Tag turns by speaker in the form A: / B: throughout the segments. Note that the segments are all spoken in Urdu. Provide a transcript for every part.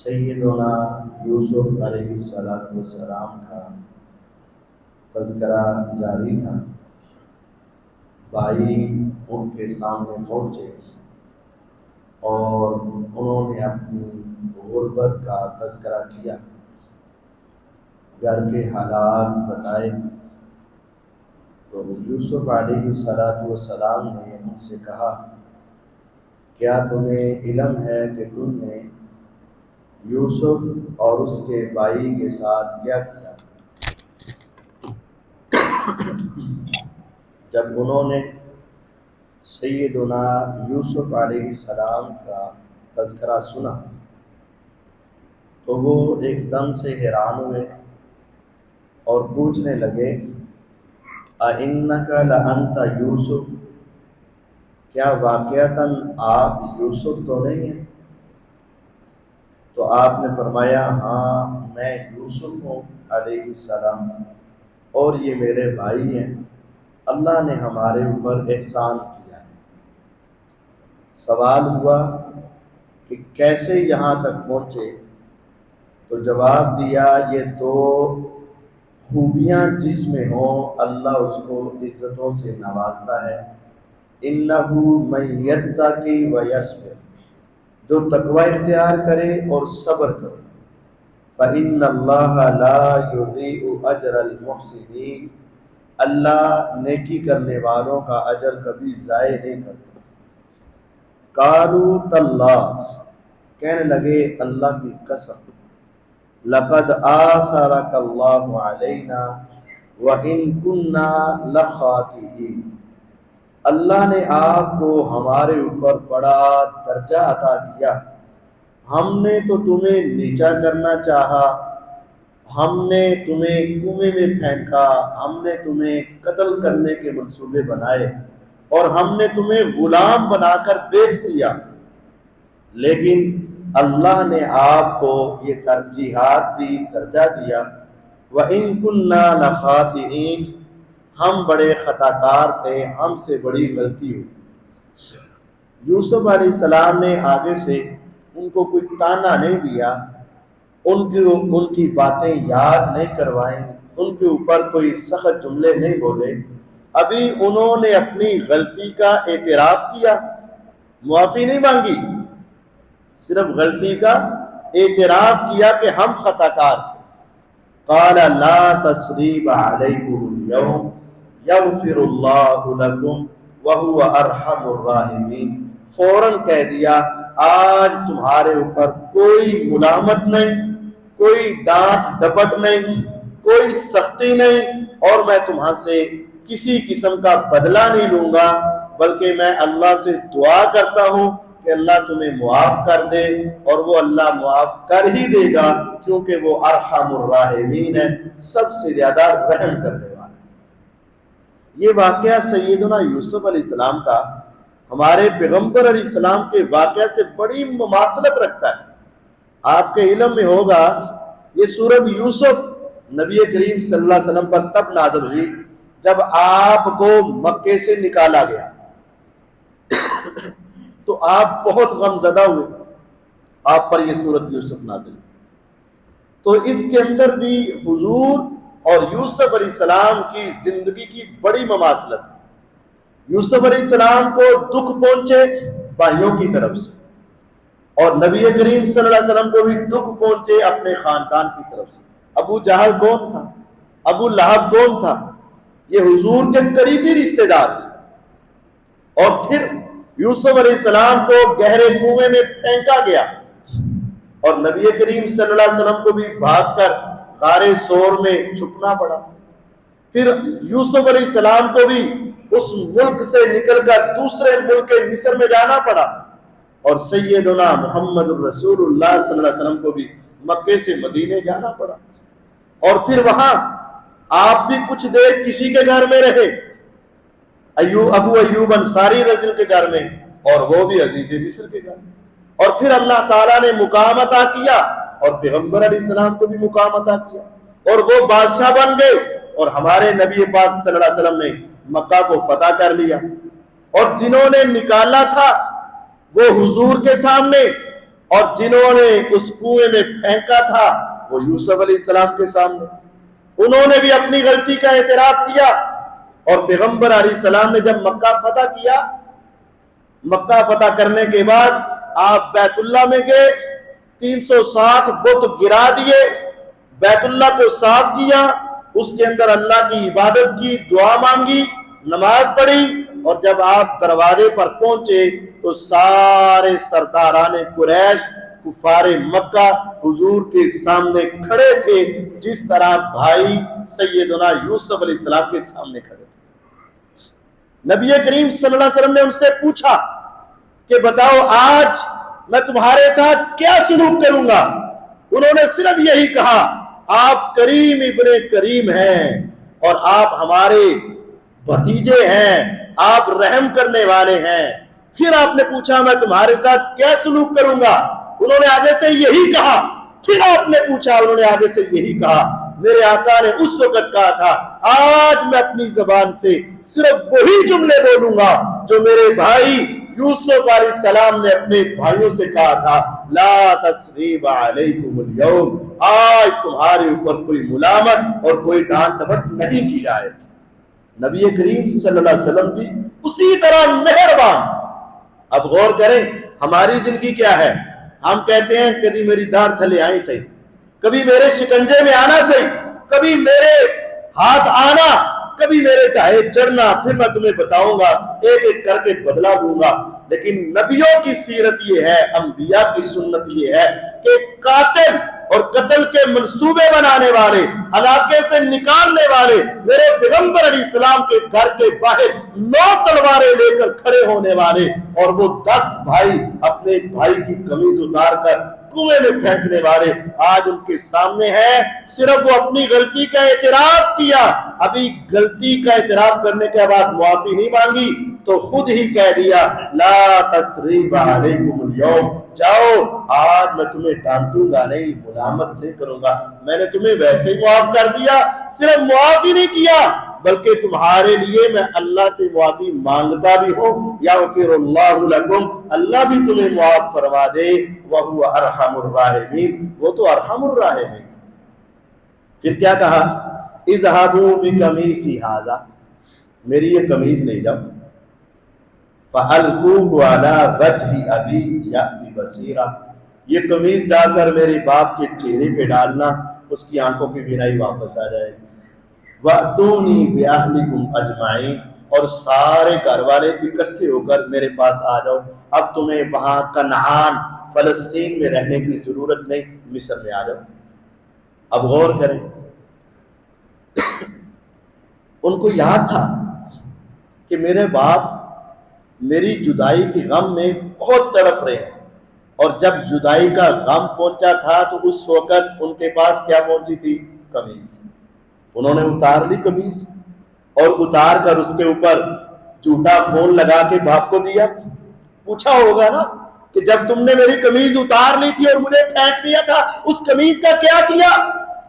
A: سیدنا یوسف علیہ السلام کا تذکرہ جاری تھا۔ بھائی ان کے سامنے پہنچے اور انہوں نے اپنی غربت کا تذکرہ کیا، گھر کے حالات بتائے۔ تو یوسف علیہ السلام نے ان سے کہا، کیا تمہیں علم ہے کہ تم نے یوسف اور اس کے بھائی کے ساتھ کیا کیا؟ جب انہوں نے سیدنا یوسف علیہ السلام کا تذکرہ سنا تو وہ ایک دم سے حیران ہوئے اور پوچھنے لگے، اِنَّكَ لَأَنْتَ یوسف، کیا واقعتاً آپ یوسف تو نہیں ہیں؟ تو آپ نے فرمایا، ہاں میں یوسف ہوں علیہ السلام، اور یہ میرے بھائی ہیں، اللہ نے ہمارے اوپر احسان کیا ہے۔ سوال ہوا کہ کیسے یہاں تک پہنچے؟ تو جواب دیا، یہ دو خوبیاں جس میں ہوں اللہ اس کو عزتوں سے نوازتا ہے۔ اِنَّهُ مَن يَتَّقِ وَيَصْبِرْ، جو تقوی اختیار کرے اور صبر کرے، فَإِنَّ اللَّهَ لَا يُضِيعُ أَجْرَ الْمُحْسِنِينَ، اللہ نیکی کرنے والوں کا اجر کبھی ضائع نہیں کرتا۔ قَالُوا تَاللَّهِ، کہنے لگے اللہ کی قسم، لَقَدْ آثَرَكَ اللَّهُ عَلَيْنَا وَإِن كُنَّا لَخَاطِئِينَ، اللہ نے آپ کو ہمارے اوپر بڑا درجہ عطا کیا، ہم نے تو تمہیں نیچا کرنا چاہا، ہم نے تمہیں کنویں میں پھینکا، ہم نے تمہیں قتل کرنے کے منصوبے بنائے اور ہم نے تمہیں غلام بنا کر بیچ دیا، لیکن اللہ نے آپ کو یہ ترجیحات دی، درجہ دیا۔ وَإِن كُنَّا لَخَاطِئِينَ، ہم بڑے خطا کار تھے، ہم سے بڑی غلطی ہوئی۔ یوسف علیہ السلام نے آگے سے ان کو کوئی تانا نہیں دیا، ان کی باتیں یاد نہیں کروائیں، ان کے اوپر کوئی سخت جملے نہیں بولے۔ ابھی انہوں نے اپنی غلطی کا اعتراف کیا، معافی نہیں مانگی، صرف غلطی کا اعتراف کیا کہ ہم خطا کار تھے۔ قال لا تثریب علیکم اليوم یغفر اللہ لکم وہو ارحم الراحمین، فوراً کہہ دیا آج تمہارے اوپر کوئی ملامت نہیں، کوئی ڈانٹ ڈپٹ نہیں، کوئی سختی نہیں، اور میں تمہاں سے کسی قسم کا بدلہ نہیں لوں گا، بلکہ میں اللہ سے دعا کرتا ہوں کہ اللہ تمہیں معاف کر دے، اور وہ اللہ معاف کر ہی دے گا، کیونکہ وہ ارحم الراحمین ہے، سب سے زیادہ رحم کرنے والا ہے۔ یہ واقعہ سیدنا یوسف علیہ السلام کا ہمارے پیغمبر علیہ السلام کے واقعہ سے بڑی مماثلت رکھتا ہے۔ آپ کے علم میں ہوگا یہ سورۃ یوسف نبی کریم صلی اللہ علیہ وسلم پر تب نازل ہوئی جب آپ کو مکے سے نکالا گیا، تو آپ بہت غم زدہ ہوئے، آپ پر یہ سورۃ یوسف نازل ہوئی۔ تو اس کے اندر بھی حضور اور یوسف علیہ السلام کی زندگی کی بڑی مماثلت ہے۔ یوسف علیہ السلام کو دکھ پہنچے بھائیوں کی طرف سے، اور نبی کریم صلی اللہ علیہ وسلم کو بھی دکھ پہنچے اپنے خاندان کی طرف سے۔ ابو جہل کون تھا؟ ابو لہب کون تھا؟ یہ حضور کے قریبی رشتے دار تھے۔ اور پھر یوسف علیہ السلام کو گہرے کنویں میں پھینکا گیا، اور نبی کریم صلی اللہ علیہ وسلم کو بھی بھاگ کر غار ثور میں چھپنا پڑا۔ پھر یوسف علیہ السلام کو بھی اس ملک سے نکل کر دوسرے ملک مصر میں جانا پڑا، اور سیدنا محمد الرسول اللہ صلی اللہ علیہ وسلم کو بھی مکے سے مدینے جانا پڑا، اور پھر وہاں آپ بھی کچھ دیر کسی کے گھر میں رہے، ابو ایوب انصاری رضی اللہ کے گھر میں، اور وہ بھی عزیز مصر کے گھر میں، اور پھر اللہ تعالیٰ نے مقام عطا کیا، اور پیغمبر علیہ السلام کو بھی مقام عطا کیا، اور وہ بادشاہ بن گئے، اور ہمارے نبی پاک صلی اللہ علیہ وسلم نے مکہ کو فتح کر لیا، اور جنہوں نے نکالا تھا وہ حضور کے سامنے اور جنہوں نے اس کنویں میں پھینکا تھا وہ یوسف علیہ السلام کے سامنے، انہوں نے بھی اپنی غلطی کا اعتراف کیا۔ اور پیغمبر علیہ السلام نے جب مکہ فتح کیا، مکہ فتح کرنے کے بعد آپ بیت اللہ میں گئے، 360 بت گرا دیے، بیت اللہ کو صاف کیا، اس کے اندر اللہ کی عبادت کی، دعا مانگی، نماز پڑھی، اور جب آپ دروازے پر پہنچے تو سارے سرداران قریش، کفار مکہ حضور کے سامنے کھڑے تھے، جس طرح بھائی سیدنا یوسف علیہ السلام کے سامنے کھڑے تھے۔ نبی کریم صلی اللہ علیہ وسلم نے ان سے پوچھا کہ بتاؤ آج میں تمہارے ساتھ کیا سلوک کروں گا؟ انہوں نے صرف یہی کہا، آپ کریم ابن کریم ہیں اور آپ ہمارے بھتیجے ہیں، آپ رحم کرنے والے ہیں۔ پھر آپ نے پوچھا میں تمہارے ساتھ کیا سلوک کروں گا؟ انہوں نے آگے سے یہی کہا۔ پھر آپ نے پوچھا، انہوں نے آگے سے یہی کہا۔ میرے آقا نے اس وقت کہا تھا، آج میں اپنی زبان سے صرف وہی جملے بولوں گا جو میرے بھائی یوسف علیہ السلام نے اپنے بھائیوں سے کہا تھا، لا تثریب علیکم اليوم، آج تمہارے اوپر کوئی ملامت اور کوئی ڈانٹ ڈپٹ نہیں کی جائے۔ نبی کریم صلی اللہ علیہ وسلم بھی اسی طرح مہربان۔ اب غور کریں ہماری زندگی کیا ہے؟ ہم کہتے ہیں کبھی میری داڑھ تھلے آئی صحیح، کبھی میرے شکنجے میں آنا صحیح، کبھی میرے ہاتھ آنا، کبھی میرے ٹائے چڑھنا، پھر میں تمہیں بتاؤں گا، ایک ایک کر کے بدلا دوں گا۔ لیکن نبیوں کی سیرت یہ ہے، انبیاء کی سنت یہ ہے کہ قاتل اور قتل کے منصوبے بنانے والے، علاقے سے نکالنے والے، میرے پیغمبر علیہ السلام کے گھر کے باہر 9 تلواریں لے کر کھڑے ہونے والے، اور وہ 10 بھائی اپنے بھائی کی قمیض اتار کر کنویں میں پھینکنے والے آج ان کے سامنے ہیں۔ صرف وہ اپنی غلطی کا اعتراف کیا، ابھی غلطی کا اعتراف کرنے کے بعد معافی نہیں مانگی تو خود ہی کہہ دیا، لا تثریب علیکم اليوم، جاؤ آج میں تمہیں ڈانٹوں گا نہیں، ملامت نہیں کروں گا، میں نے تمہیں ویسے ہی معاف کر دیا۔ صرف معافی نہیں کیا بلکہ تمہارے لیے میں اللہ سے معافی مانگتا بھی ہوں، یغفر اللہ لکم، اللہ بھی تمہیں معاف فرما دے، وہو ارحم الراحمین، وہ تو ارحم الراحمین۔ پھر کیا کہا، اذهبوا بقمیصی ھذا، میری یہ قمیض لے جاؤ، فَأَلْقُوهُ عَلَى وَجْهِ أَبِي يَأْتِ بَصِيرًا، یہ قمیض جا کر میرے باپ کے چہرے پہ ڈالنا، اس کی آنکھوں کی بینائی واپس آ جائے گی۔ وَأْتُونِي بِأَهْلِكُمْ أَجْمَعِينَ، اور سارے گھر والے اکٹھے ہو کر میرے پاس آ جاؤ، اب تمہیں وہاں کنعان فلسطین میں رہنے کی ضرورت نہیں، مصر میں آ جاؤ۔ اب غور کریں، ان کو یاد تھا کہ میرے باپ میری جدائی کے غم میں بہت تڑپ رہے ہیں، اور جب جدائی کا غم پہنچا تھا تو اس وقت ان کے پاس کیا پہنچی تھی؟ قمیض۔ انہوں نے اتار لی قمیض، اور اتار کر اس کے اوپر جھوٹا خون لگا کے باپ کو دیا۔ پوچھا ہوگا نا کہ جب تم نے میری قمیض اتار لی تھی اور مجھے پھینک دیا تھا، اس قمیض کا کیا کیا؟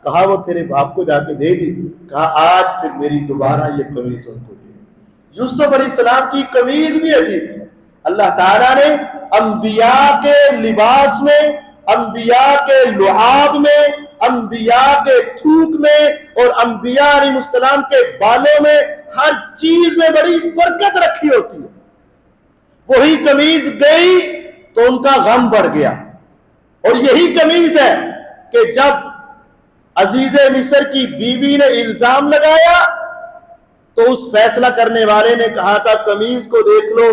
A: کہا وہ تیرے باپ کو جا کے دے دی۔ کہا آج پھر میری دوبارہ یہ قمیض ان کو دے۔ یوسف علیہ السلام کی قمیض بھی عجیب تھی۔ اللہ تعالیٰ نے انبیاء کے لباس میں، انبیاء کے لعاب میں، انبیاء کے تھوک میں اور انبیاء علیہ السلام کے بالوں میں، ہر چیز میں بڑی برکت رکھی ہوتی ہے۔ وہی قمیض گئی تو ان کا غم بڑھ گیا، اور یہی قمیض ہے کہ جب عزیز مصر کی بیوی نے الزام لگایا تو اس فیصلہ کرنے والے نے کہا تھا قمیض کو دیکھ لو،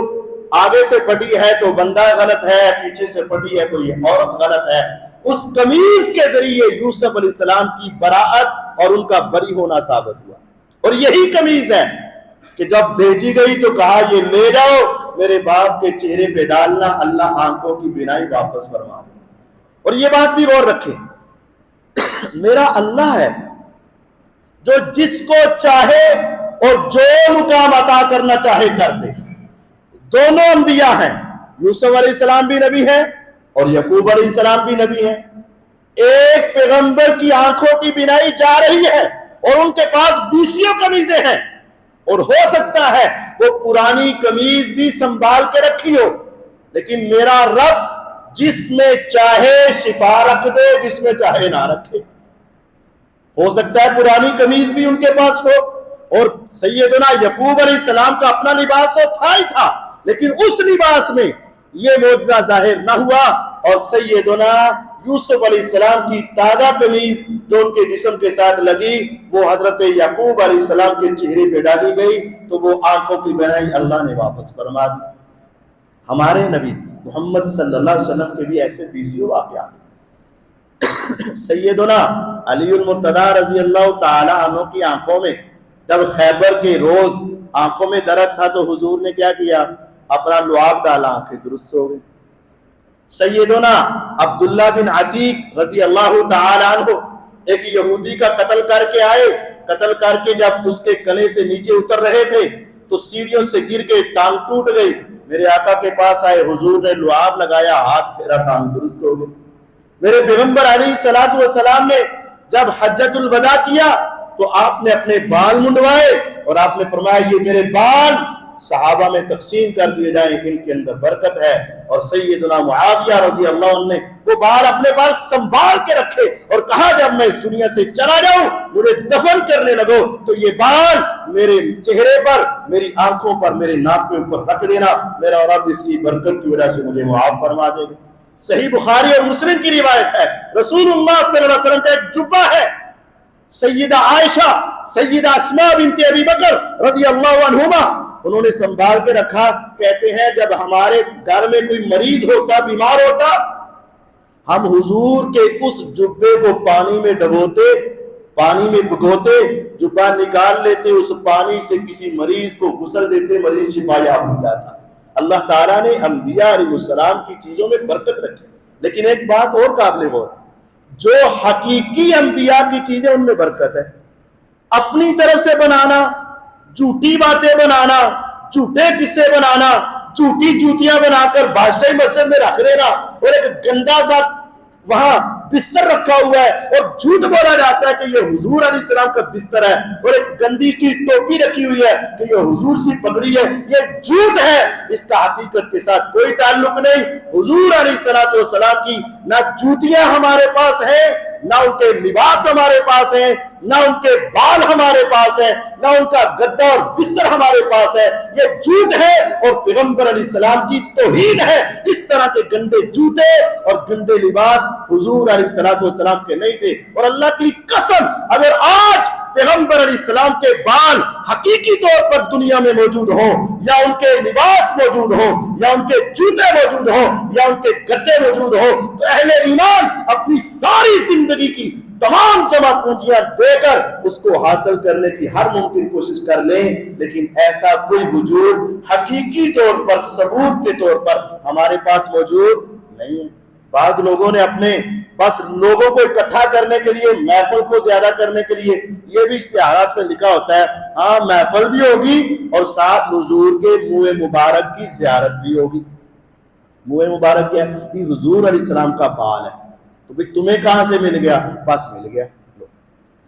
A: آگے سے پھٹی ہے تو بندہ غلط ہے، پیچھے سے پھٹی ہے تو یہ عورت غلط ہے۔ اس قمیض کے ذریعے یوسف علیہ السلام کی براءت اور ان کا بری ہونا ثابت ہوا، اور یہی قمیض ہے کہ جب بھیجی گئی تو کہا یہ لے جاؤ، میرے باپ کے چہرے پہ ڈالنا، اللہ آنکھوں کی بینائی واپس فرما دے۔ اور یہ بات بھی غور رکھیں، میرا اللہ ہے جو جس کو چاہے اور جو مقام عطا کرنا چاہے کر دے۔ دونوں انبیاء ہیں، یوسف علیہ السلام بھی نبی ہے اور یعقوب علیہ السلام بھی نبی ہے۔ ایک پیغمبر کی آنکھوں کی بینائی جا رہی ہے اور ان کے پاس 20 قمیضیں ہیں، اور ہو سکتا ہے وہ پرانی قمیض بھی سنبھال کے رکھی ہو، لیکن میرا رب جس میں چاہے شفا رکھ دے، جس میں چاہے نہ رکھے. ہو سکتا ہے پرانی قمیض بھی ان کے پاس ہو، اور سیدنا یعقوب علیہ السلام کا اپنا لباس تو تھا ہی تھا، لیکن اس لباس میں یہ معجزہ ظاہر نہ ہوا. اور سیدنا یوسف علیہ السلام کی تازہ قمیض جو ان کے جسم کے ساتھ لگی، وہ حضرت یعقوب علیہ السلام کے چہرے پہ ڈالی گئی، تو وہ آنکھوں کی بینائی اللہ نے واپس فرما دی. ہمارے نبی محمد صلی اللہ علیہ وسلم کے بھی ایسے 20 واقعات. سیدنا علی المرتضی رضی اللہ تعالی عنہ کی آنکھوں میں جب خیبر کے روز آنکھوں میں درد تھا تو حضور نے کیا کیا؟ اپنا لعاب ڈالا، آنکھیں درست ہو گئی. سیدنا عبداللہ بن عتیق رضی اللہ تعالی عنہ ایک یہودی کا قتل کر کے آئے. قتل کر کے جب اس کے گلے سے نیچے اتر رہے تھے تو سیڑھیوں سے گر کے ٹانگ ٹوٹ گئی. میرے آقا کے پاس آئے، حضور نے لعاب لگایا، ہاتھ پھیرا، ٹانگ درست ہو گئی. میرے پیغمبر علیہ الصلوۃ والسلام نے جب حجۃ الوداع کیا تو آپ نے اپنے بال منڈوائے اور آپ نے فرمایا یہ میرے بال صحابہ میں تقسیم کر دیے جائیں، ان کے اندر برکت ہے. اور سیدنا معاویہ رضی اللہ عنہ نے وہ بال اپنے پاس سنبھال کے رکھے اور کہا جب میں اس دنیا سے چلا جاؤں مجھے دفن کرنے لگو تو یہ بال میرے چہرے پر، میری آنکھوں پر، میرے ناک کے اوپر رکھ دینا، میرا رب اس کی برکت کی وجہ سے مجھے معاف فرما دے گا. صحیح بخاری اور مسلم کی روایت ہے، رسول اللہ صلی اللہ علیہ وسلم کا ایک جبہ ہے، سیدہ عائشہ، سیدہ اسماء بنت ابی بکر رضی اللہ عنہما انہوں نے سنبھال کے رکھا. کہتے ہیں جب ہمارے گھر میں کوئی مریض ہوتا، بیمار ہوتا، ہم حضور کے اس جبے کو پانی میں ڈبوتے، پانی میں بھگوتے، جبہ نکال لیتے، اس پانی سے کسی مریض کو غسل دیتے، مریض شفا یاب ہو جاتا. اللہ تعالیٰ نے انبیاء علیہ السلام کی چیزوں میں برکت رکھی. لیکن ایک بات اور قابل غور، جو حقیقی انبیاء کی چیزیں ان میں برکت ہے. اپنی طرف سے بنانا، جھوٹی باتیں بنانا، جھوٹے قصے بنانا، جھوٹی جوتیاں بنا کر بادشاہی مسجد میں رکھ دینا، اور ایک گندا سا وہاں بستر رکھا ہوا ہے اور جھوٹ بولا جاتا ہے کہ یہ حضور علیہ السلام کا بستر ہے، اور ایک گندی کی ٹوپی رکھی ہوئی ہے کہ یہ حضور سی پگڑی ہے. یہ جھوٹ ہے، اس کا حقیقت کے ساتھ کوئی تعلق نہیں. حضور علیہ السلام کی نہ جوتیاں ہمارے پاس ہیں، نہ ان کے لباس ہمارے پاس ہیں، نہ ان کے بال ہمارے پاس ہیں، نہ ان کا گدا اور بستر ہمارے پاس ہے. یہ جھوٹ ہے اور پیغمبر علیہ السلام کی توہین ہے. اس طرح کے گندے جوتے اور گندے لباس حضور علیہ السلام کے نہیں تھے. اور اللہ کی قسم اگر آج پیغمبر علیہ السلام کے بال حقیقی طور پر دنیا میں موجود ہوں، یا ان کے لباس موجود ہوں، یا ان کے جوتے موجود ہوں، یا ان کے گدے موجود ہوں، تو اہل ایمان اپنی ساری زندگی کی تمام جمع پونجیاں دے کر اس کو حاصل کرنے کی ہر ممکن کوشش کر لیں. لیکن ایسا کوئی وجود حقیقی طور پر، ثبوت کے طور پر ہمارے پاس موجود نہیں ہے. بعض لوگوں نے اپنے بس لوگوں کو اکٹھا کرنے کے لیے، محفل کو زیادہ کرنے کے لیے، یہ بھی اشتہارات پہ لکھا ہوتا ہے ہاں محفل بھی ہوگی اور ساتھ حضور کے منہ مبارک کی زیارت بھی ہوگی. منہ مبارک کیا ہے؟ یہ حضور علیہ السلام کا بال ہے. تو بھئی تمہیں کہاں سے مل گیا؟ بس مل گیا.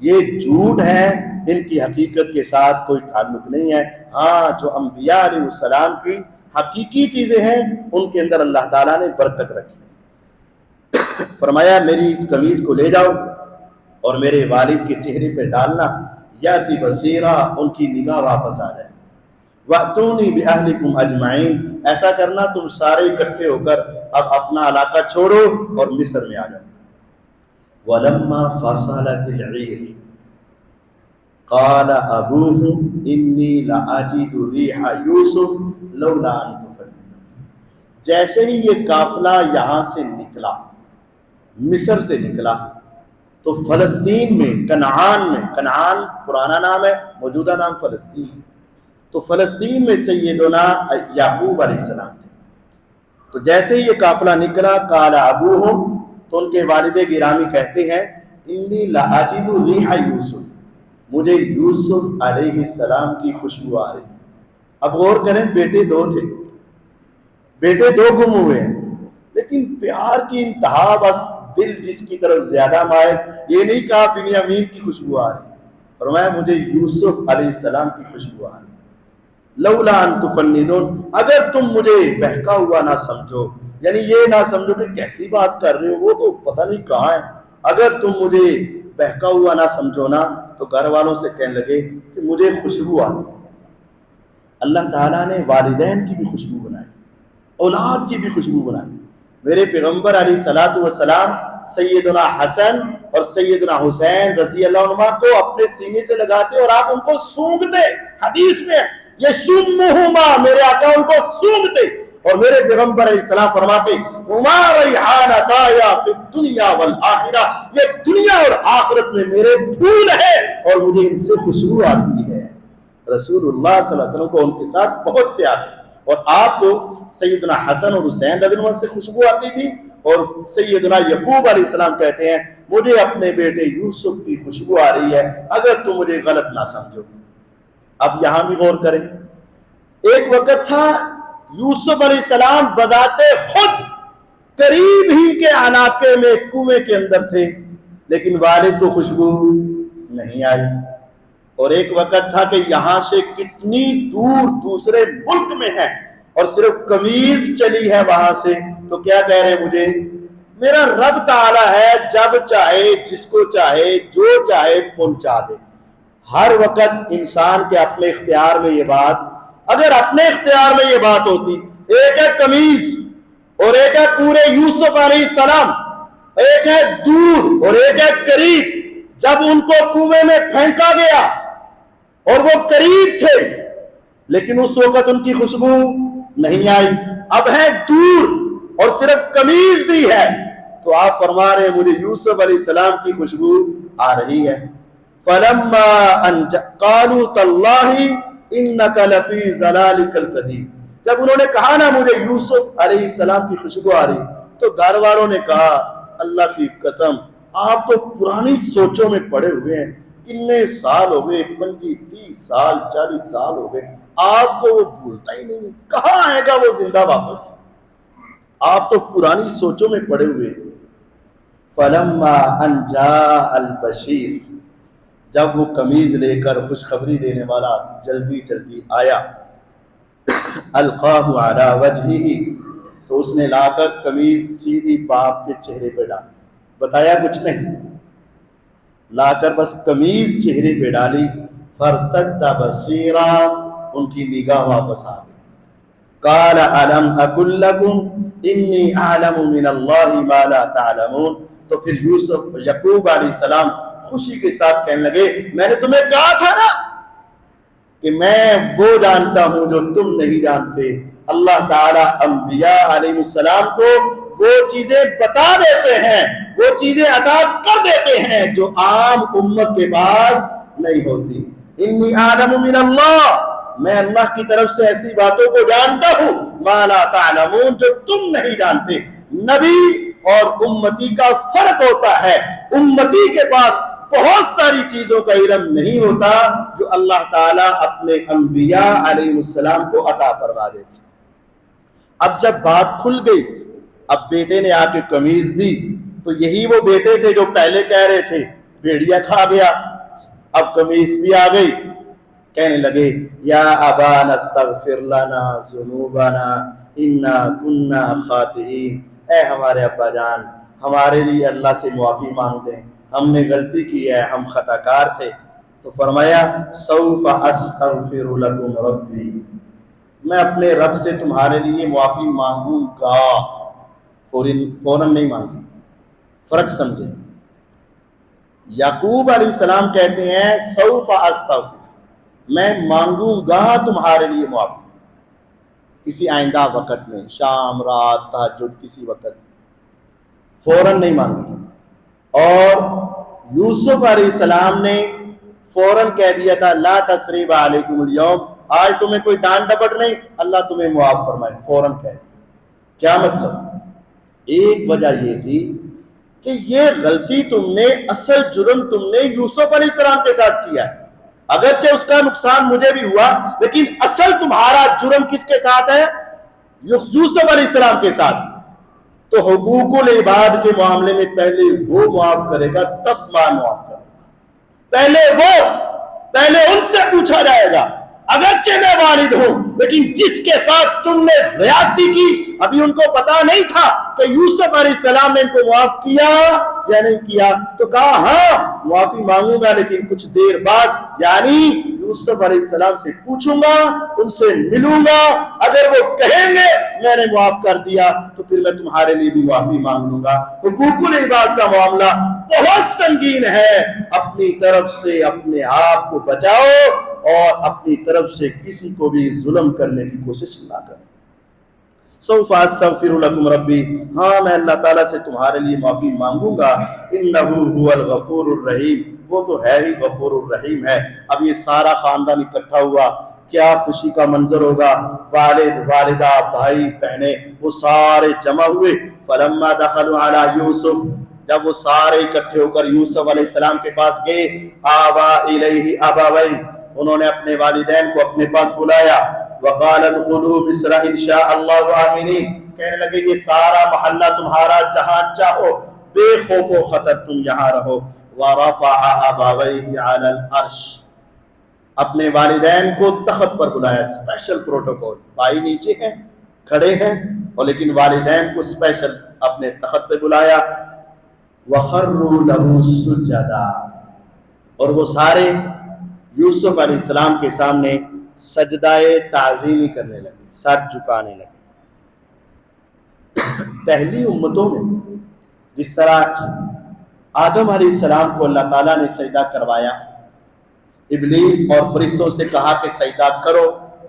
A: یہ جھوٹ ہے، ان کی حقیقت کے ساتھ کوئی تعلق نہیں ہے. ہاں جو انبیاء علیہ السلام کی حقیقی چیزیں ہیں ان کے اندر اللہ تعالیٰ نے برکت رکھی. فرمایا میری اس قمیض کو لے جاؤ اور میرے والد کے چہرے پہ ڈالنا، یاتی بصیرہ، ان کی نگاہ واپس آ جائے. وَأْتُونِي بِأَهْلِكُمْ أَجْمَعِينَ، ایسا کرنا تم سارے اکٹھے ہو کر اب اپنا علاقہ چھوڑو اور مصر میں آ جاؤ. وَلَمَّا فَصَلَتِ الْعِيرُ قَالَ أَبُوهُمْ إِنِّي لَأَجِدُ رِيحَ يُوسُفَ لَوْلَا أَن تُفَنِّدُونِ. جیسے ہی یہ قافلہ یہاں سے نکلا، مصر سے نکلا، تو فلسطین میں، کنعان میں، کنعان پرانا نام ہے، موجودہ نام فلسطین، تو فلسطین میں سیدنا یعقوب علیہ السلام تھے. تو جیسے ہی یہ قافلہ نکلا، قال ابوہم، تو ان کے والد گرامی کہتے ہیں انی لاجد ریح یوسف، مجھے یوسف علیہ السلام کی خوشبو آ رہی. اب غور کریں، بیٹے دو تھے، بیٹے دو گم ہوئے ہیں، لیکن پیار کی انتہا، بس دل جس کی طرف زیادہ مائل، یہ نہیں کہا بنیامین کی خوشبو آ رہی، فرمایا مجھے یوسف علیہ السلام کی خوشبو آ رہی. لولا ان تفندون، اگر تم مجھے بہکا ہوا نہ سمجھو، یعنی یہ نہ سمجھو کہ کیسی بات کر رہے ہو، وہ تو پتہ نہیں کہاں ہے. اگر تم مجھے بہکا ہوا نہ سمجھو نا تو گھر والوں سے کہنے لگے کہ مجھے خوشبو آتی ہے. اللہ تعالیٰ نے والدین کی بھی خوشبو بنائی، اولاد کی بھی خوشبو بنائی. میرے پیغمبر علیہ الصلوۃ والسلام سیدنا حسن اور سیدنا حسین رضی اللہ عنہما کو اپنے سینے سے لگاتے اور آپ ان کو سونگھتے. حدیث میں یشمہما، میرے آقا ان کو سونگھتے. اور میرے پیغمبر علیہ السلام فرماتے ہما ریحانتایا فی الدنیا والآخرہ، یہ دنیا اور آخرت میں میرے پھول ہے اور مجھے ان سے خوشبو آتی ہے. رسول اللہ صلی اللہ علیہ وسلم کو ان کے ساتھ بہت پیار ہے. اور آپ کو سیدنا حسن اور حسین رضی اللہ عنہ سے خوشبو آتی تھی. اور سیدنا یعقوب علیہ السلام کہتے ہیں مجھے اپنے بیٹے یوسف کی خوشبو آ رہی ہے، اگر تم مجھے غلط نہ سمجھو. اب یہاں بھی غور کریں. ایک وقت تھا یوسف علیہ السلام بذات خود قریب ہی کے علاقے میں کنویں کے اندر تھے، لیکن والد کو خوشبو نہیں آئی. اور ایک وقت تھا کہ یہاں سے کتنی دور دوسرے ملک میں ہے اور صرف قمیض چلی ہے وہاں سے، تو کیا کہہ رہے مجھے میرا رب تعالی ہے، جب چاہے جس کو چاہے جو چاہے پہنچا دے. ہر وقت انسان کے اپنے اختیار میں یہ بات، اگر اپنے اختیار میں یہ بات ہوتی، ایک ہے قمیض اور ایک ہے پورے یوسف علیہ السلام، ایک ہے دور اور ایک ہے قریب. جب ان کو کنویں میں پھینکا گیا اور وہ قریب تھے لیکن اس وقت ان کی خوشبو نہیں آئی، اب ہے دور اور صرف قمیض دی ہے، تو آپ فرما رہے ہیں مجھے یوسف علیہ السلام کی خوشبو آ رہی ہے. فلما ان قالوا تاللہ انک لفی ضلالک القدیم، جب انہوں نے کہا نا مجھے یوسف علیہ السلام کی خوشبو آ رہی، تو گھر والوں نے کہا اللہ کی قسم آپ تو پرانی سوچوں میں پڑے ہوئے ہیں، کتنے سال ہو گئے، 25 30 سال 40 سال ہو گئے، آپ کو وہ بھولتا ہی نہیں، کہاں آئے گا وہ زندہ واپس، آپ تو پرانی سوچوں میں پڑے ہوئے. فلما ان جاء البشیر، جب وہ قمیض لے کر خوشخبری دینے والا جلدی جلدی آیا، القاہ علی وجہہ، تو اس نے لا کر قمیض سیدھی باپ کے چہرے پہ ڈالی، بتایا کچھ نہیں، لا کر بس قمیض چہرے پہ ڈالی. فارتد بصیرا، ان کی نگاہ واپس آ گئی. قال الم اقل لکم انی اعلم من اللہ ما لا تعلمون، تو پھر یوسف یعقوب علیہ السلام خوشی کے ساتھ کہنے لگے میں نے تمہیں کہا تھا نا کہ میں وہ جانتا ہوں جو تم نہیں جانتے. اللہ تعالیٰ انبیاء علیہ السلام کو وہ چیزیں بتا دیتے ہیں، وہ چیزیں عطا کر دیتے ہیں جو عام امت کے پاس نہیں ہوتی. انی اعلم من اللہ، میں اللہ کی طرف سے ایسی باتوں کو جانتا ہوں ما لا تعلمون، جو تم نہیں جانتے. نبی اور امتی کا فرق ہوتا ہے، امتی کے پاس بہت ساری چیزوں کا علم نہیں ہوتا جو اللہ تعالیٰ اپنے انبیاء علیہ السلام کو عطا فرما دیتے. اب جب بات کھل گئی، اب بیٹے نے آ کے قمیض دی، تو یہی وہ بیٹے تھے جو پہلے کہہ رہے تھے بھیڑیا کھا گیا، اب قمیض بھی آ گئی. کہنے لگے یا ابانا استغفر لنا ذنوبنا انا کنا خاطئین، اے ہمارے ابا جان ہمارے لیے اللہ سے معافی مانگ دیں، ہم نے غلطی کی ہے، ہم خطا کار تھے. تو فرمایا سوف استغفر لکم ربی، میں اپنے رب سے تمہارے لیے معافی مانگوں گا. فوراً نہیں مانگی، فرق سمجھے. یعقوب علیہ السلام کہتے ہیں سوف استغفر، میں مانگوں گا تمہارے لیے معافی، کسی آئندہ وقت میں، شام رات تہجد کسی وقت، فوراً نہیں مانگی. اور یوسف علیہ السلام نے فوراً کہہ دیا تھا لا تثریب علیکم اليوم، آج تمہیں کوئی ڈانٹ ڈپٹ نہیں، اللہ تمہیں معاف فرمائے، فوراً کہہ دیا. کیا مطلب؟ ایک وجہ یہ تھی کہ یہ غلطی تم نے، اصل جرم تم نے یوسف علیہ السلام کے ساتھ کیا ہے، اگرچہ اس کا نقصان مجھے بھی ہوا لیکن اصل تمہارا جرم کس کے ساتھ ہے؟ یوسف علیہ السلام کے ساتھ. تو حقوق العباد کے معاملے میں پہلے وہ معاف کرے گا تب ماں معاف کرے گا. پہلے ان سے پوچھا جائے گا، اگرچہ میں والد ہوں لیکن جس کے ساتھ تم نے زیادتی کی، ابھی ان کو پتا نہیں تھا کہ یوسف علیہ السلام نے ان کو معاف کیا یا نہیں کیا، تو کہا ہاں معافی مانگوں گا، لیکن کچھ دیر بعد یعنی یوسف علیہ السلام سے پوچھوں گا، ان سے ملوں گا، اگر وہ کہیں گے میں نے معاف کر دیا تو پھر میں تمہارے لیے بھی معافی مانگ لوں گا۔ حقوق العباد کا معاملہ بہت سنگین ہے، اپنی طرف سے اپنے آپ کو بچاؤ اور اپنی طرف سے کسی کو بھی ظلم کرنے کی کوشش نہ کرو۔ سوف استغفر لکم ربی، ہاں میں اللہ تعالیٰ سے تمہارے لیے معافی مانگوں گا، انہ هو الغفور الرحیم، وہ تو ہے ہی غفور الرحیم ہے۔ اب یہ سارا خاندان اکٹھا ہوا، کیا خوشی کا منظر ہوگا، والد والدہ بھائی بہنیں وہ سارے جمع ہوئے۔ فلما دخلوا علی یوسف، جب وہ سارے اکٹھے ہو کر یوسف علیہ السلام کے پاس گئے، آوا الیہ ابویہ، انہوں نے اپنے والدین کو اپنے پاس بلایا، وقال ادخلوا مصر ان شاء اللہ آمنین، کہنے لگے یہ سارا محلہ تمہارا، جہاں چاہو بے خوف و خطر تم یہاں رہو۔ ورفع ابویہ علی العرش، اپنے والدین کو تخت پر بلایا، اسپیشل پروٹوکول، بھائی نیچے ہیں کھڑے ہیں اور لیکن والدین کو اسپیشل اپنے تخت پہ بلایا۔ وخروا له سجدا، اور وہ سارے یوسف علیہ السلام کے سامنے سجدہ تعظیمی کرنے لگے، سر جھکانے لگے۔ پہلی امتوں میں جس طرح آدم علیہ السلام کو اللہ تعالیٰ نے سجدہ کروایا، ابلیس اور فرشتوں سے کہا کہ سجدہ کرو،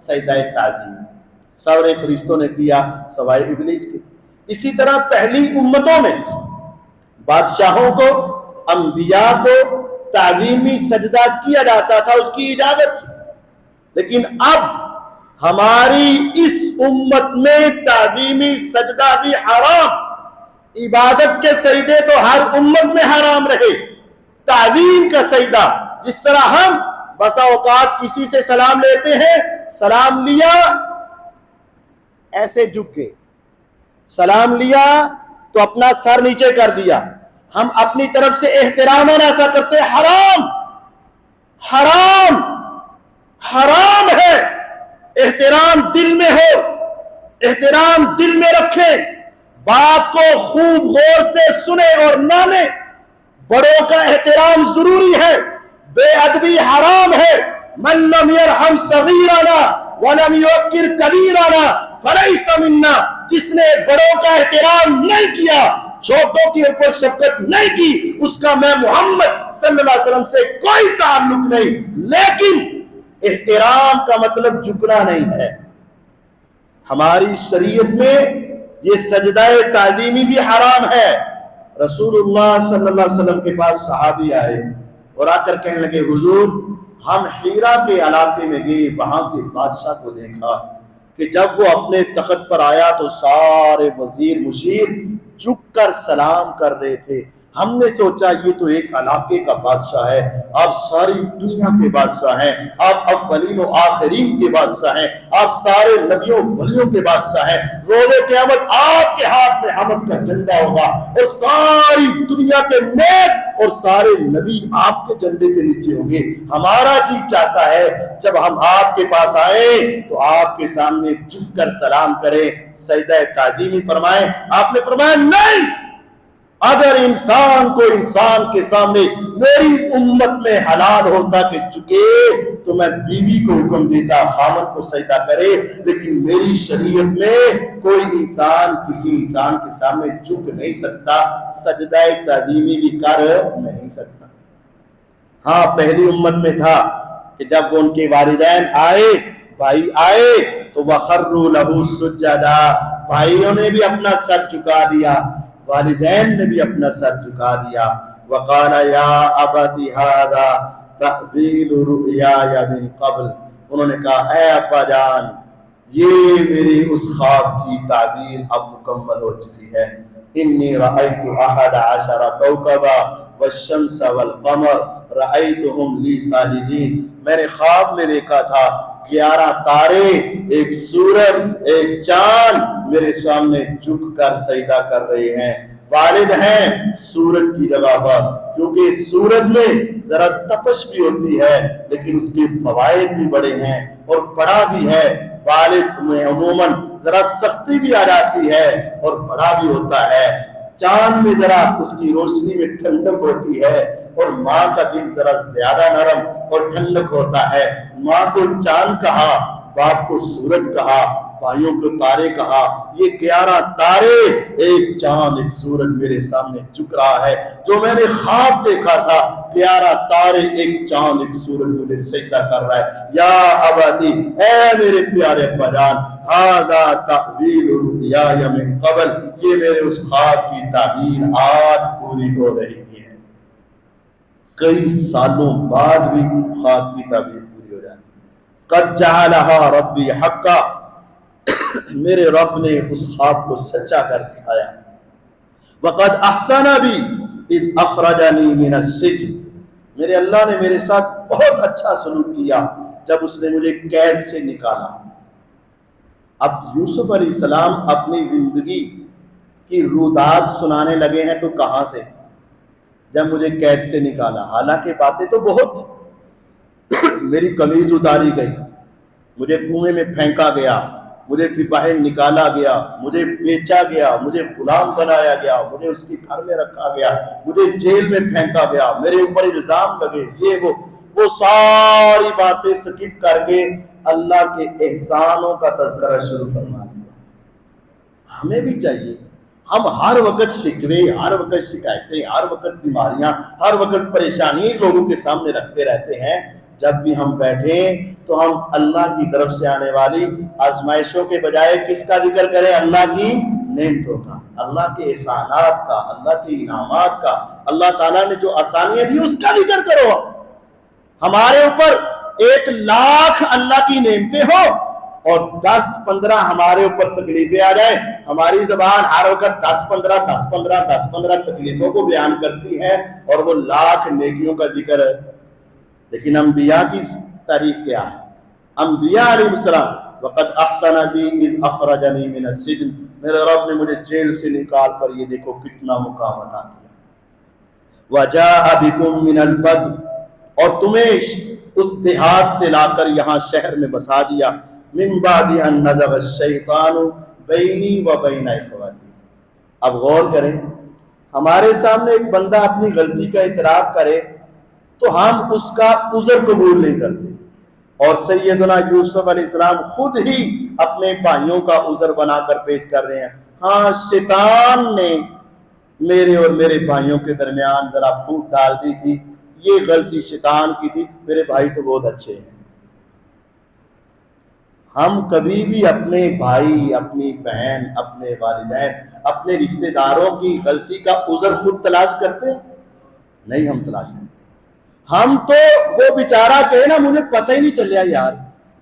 A: سجدہ تعظیم، سارے فرشتوں نے کیا سوائے ابلیس کے۔ اسی طرح پہلی امتوں میں بادشاہوں کو، انبیاء کو تعظیمی سجدہ کیا جاتا تھا، اس کی اجازت تھی، لیکن اب ہماری اس امت میں تعظیمی سجدہ بھی حرام۔ عبادت کے سجدے تو ہر امت میں حرام رہے، تعظیم کا سجدہ، جس طرح ہم بسا اوقات کسی سے سلام لیتے ہیں، سلام لیا ایسے جھک کے، سلام لیا تو اپنا سر نیچے کر دیا، ہم اپنی طرف سے احترام ایسا کرتے، حرام حرام حرام ہے۔ احترام دل میں ہو، احترام دل میں رکھیں، بات کو خوب غور سے سنے اور مانیں، بڑوں کا احترام ضروری ہے، بے ادبی حرام ہے۔ من لم یرحم صغیرنا ولم یوقر کبیرنا فلیس منا، جس نے بڑوں کا احترام نہیں کیا، چھوٹوں کے اوپر شفقت نہیں کی، اس کا میں محمد صلی اللہ علیہ وسلم سے کوئی تعلق نہیں۔ لیکن احترام کا مطلب جھکنا نہیں ہے۔ ہماری شریعت میں یہ سجدہ تعظیمی بھی حرام ہے۔ رسول اللہ صلی اللہ علیہ وسلم کے پاس صحابی آئے اور آ کر کہنے لگے حضور ہم حیرا کے علاقے میں گئے، وہاں کے بادشاہ کو دیکھا کہ جب وہ اپنے تخت پر آیا تو سارے وزیر مشیر جھک کر سلام کر رہے تھے۔ ہم نے سوچا یہ تو ایک علاقے کا بادشاہ ہے، آپ ساری دنیا کے بادشاہ ہیں، آپ اولین و آخرین کے بادشاہ ہیں، آپ سارے نبیوں ولیوں کے بادشاہ ہیں، روز قیامت آپ کے ہاتھ میں حمد کا جھنڈا ہوگا اور ساری دنیا کے نیک اور سارے نبی آپ کے جھنڈے کے نیچے ہوں گے۔ ہمارا جی چاہتا ہے جب ہم آپ کے پاس آئیں تو آپ کے سامنے جھک کر سلام کریں، سجدہ تعظیمی فرمائیں۔ آپ نے فرمایا نہیں، اگر انسان کو انسان کے سامنے میری امت میں حلال ہوتا کہ جھکے تو میں بیوی کو حکم دیتا خامد کو سجدہ کرے، لیکن میری شریعت میں کوئی انسان کسی انسان کے سامنے جھک نہیں سکتا، سجدہ تعظیمی بھی کر نہیں سکتا۔ ہاں پہلی امت میں تھا کہ جب وہ ان کے والدین آئے، بھائی آئے تو وَخَرُّوا لَهُ سُجَّدًا، بھائیوں نے بھی اپنا سر جھکا دیا، والدین نے بھی اپنا سر جھکا دیا۔ وَقَالَ يَا أَبَتِ هَذَا تَأْوِيلُ رُؤْيَايَ مِن قَبْلُ، انہوں نے کہا اے ابا جان یہ میری اس خواب کی تعبیر اب مکمل ہو چکی ہے۔ إِنِّي رَأَيْتُ أَحَدَ عَشَرَ كَوْكَبًا وَالشَّمْسَ وَالْقَمَرَ رَأَيْتُهُمْ لِي سَاجِدِينَ، میں نے خواب میں دیکھا تھا 11 تارے، ایک سورج، ایک چاند میرے سامنے جھک کر سجدہ کر رہے ہیں۔ والد ہیں سورج کی جگہ پر، کیونکہ سورج میں ذرا تپش بھی ہوتی ہے لیکن اس کے فوائد بھی بڑے ہیں اور بڑا بھی ہے۔ والد میں عموماً ذرا سختی بھی آ جاتی ہے اور بڑا بھی ہوتا ہے، چاند میں ذرا اس کی روشنی میں ٹھنڈک ہوتی ہے، اور ماں کا دل ذرا زیادہ نرم اور ٹھنڈک ہوتا ہے۔ ماں کو چاند کہا، باپ کو سورج کہا، بھائیوں کو تارے کہا۔ یہ 11 تارے، ایک چاند ایک سورج میرے سامنے جھک رہا ہے، جو میں نے خواب دیکھا تھا 11 تارے ایک چاند ایک سورج مجھے سجدہ کر رہا ہے۔ یا ابتی، اے میرے پیارے ابا جان، ھذا تأویل رؤیایا من قبل، یہ میرے اس خواب کی تعبیر آج پوری ہو رہی ہے۔ کئی سالوں بعد بھی خواب کی تعبیر پوری ہو جائے۔ قد جعلها ربی حقا، میرے رب نے اس خواب کو سچا کر دکھایا۔ وقد احسن بی اذ اخرجنی من السجن، میرے اللہ نے میرے ساتھ بہت اچھا سلوک کیا جب اس نے مجھے قید سے نکالا۔ اب یوسف علیہ السلام اپنی زندگی کی روداد سنانے لگے ہیں تو کہاں سے؟ جب مجھے قید سے نکالا، حالانکہ باتیں تو بہت، میری قمیض اتاری گئی، مجھے کنویں میں پھینکا گیا، مجھے پھر باہر نکالا گیا، مجھے بیچا گیا، مجھے غلام بنایا گیا، مجھے اس کے گھر میں رکھا گیا، مجھے جیل میں پھینکا گیا، میرے اوپر الزام لگے، یہ وہ ساری باتیں سکپ کر کے اللہ کے احسانوں کا تذکرہ شروع فرما دیا۔ ہمیں بھی چاہیے، ہم ہر وقت شکوے، ہر وقت شکایتیں، ہر وقت بیماریاں، ہر وقت پریشانی لوگوں کے سامنے رکھتے رہتے ہیں۔ جب بھی ہم بیٹھیں تو ہم اللہ کی طرف سے آنے والی آزمائشوں کے بجائے کس کا ذکر کریں؟ اللہ کی نعمتوں کا، اللہ کے احسانات کا، اللہ کے انعامات کا، اللہ تعالیٰ نے جو آسانیاں دی اس کا ذکر کرو۔ ہمارے اوپر 1,00,000 اللہ کی نعمتیں ہو اور 10-15 ہمارے اوپر تکلیفیں آ جائیں، ہماری زبان ہر وقت 10-15 تکلیفوں کو بیان کرتی ہے اور وہ 1,00,000 نیکیوں کا ذکر ہے۔ لیکن انبیاء کی تعریف کیا ہے؟ انبیاء علیہ السلام، وقد احسن بی اذ اخرجنی من السجن، میرے رب نے مجھے جیل سے نکال کر یہ دیکھو کتنا مقام عطا کیا۔ وجاء بکم من البدو، اور تمہیں اس دیہات سے لا کر یہاں شہر میں بسا دیا۔ من بعد ان نزغ الشیطان بینی و بین اخواتی۔ اب غور کریں، ہمارے سامنے ایک بندہ اپنی غلطی کا اعتراف کرے تو ہم اس کا عذر قبول نہیں کرتے، اور سیدنا یوسف علیہ السلام خود ہی اپنے بھائیوں کا عذر بنا کر پیش کر رہے ہیں۔ ہاں، شیطان نے میرے اور میرے بھائیوں کے درمیان ذرا پھوٹ ڈال دی تھی، یہ غلطی شیطان کی تھی، میرے بھائی تو بہت اچھے ہیں۔ ہم کبھی بھی اپنے بھائی، اپنی بہن، اپنے والدین، اپنے رشتہ داروں کی غلطی کا عذر خود تلاش کرتے؟ نہیں، ہم تلاش کرتے۔ ہم تو وہ بیچارہ کہے نا مجھے پتہ ہی نہیں چلیا یار،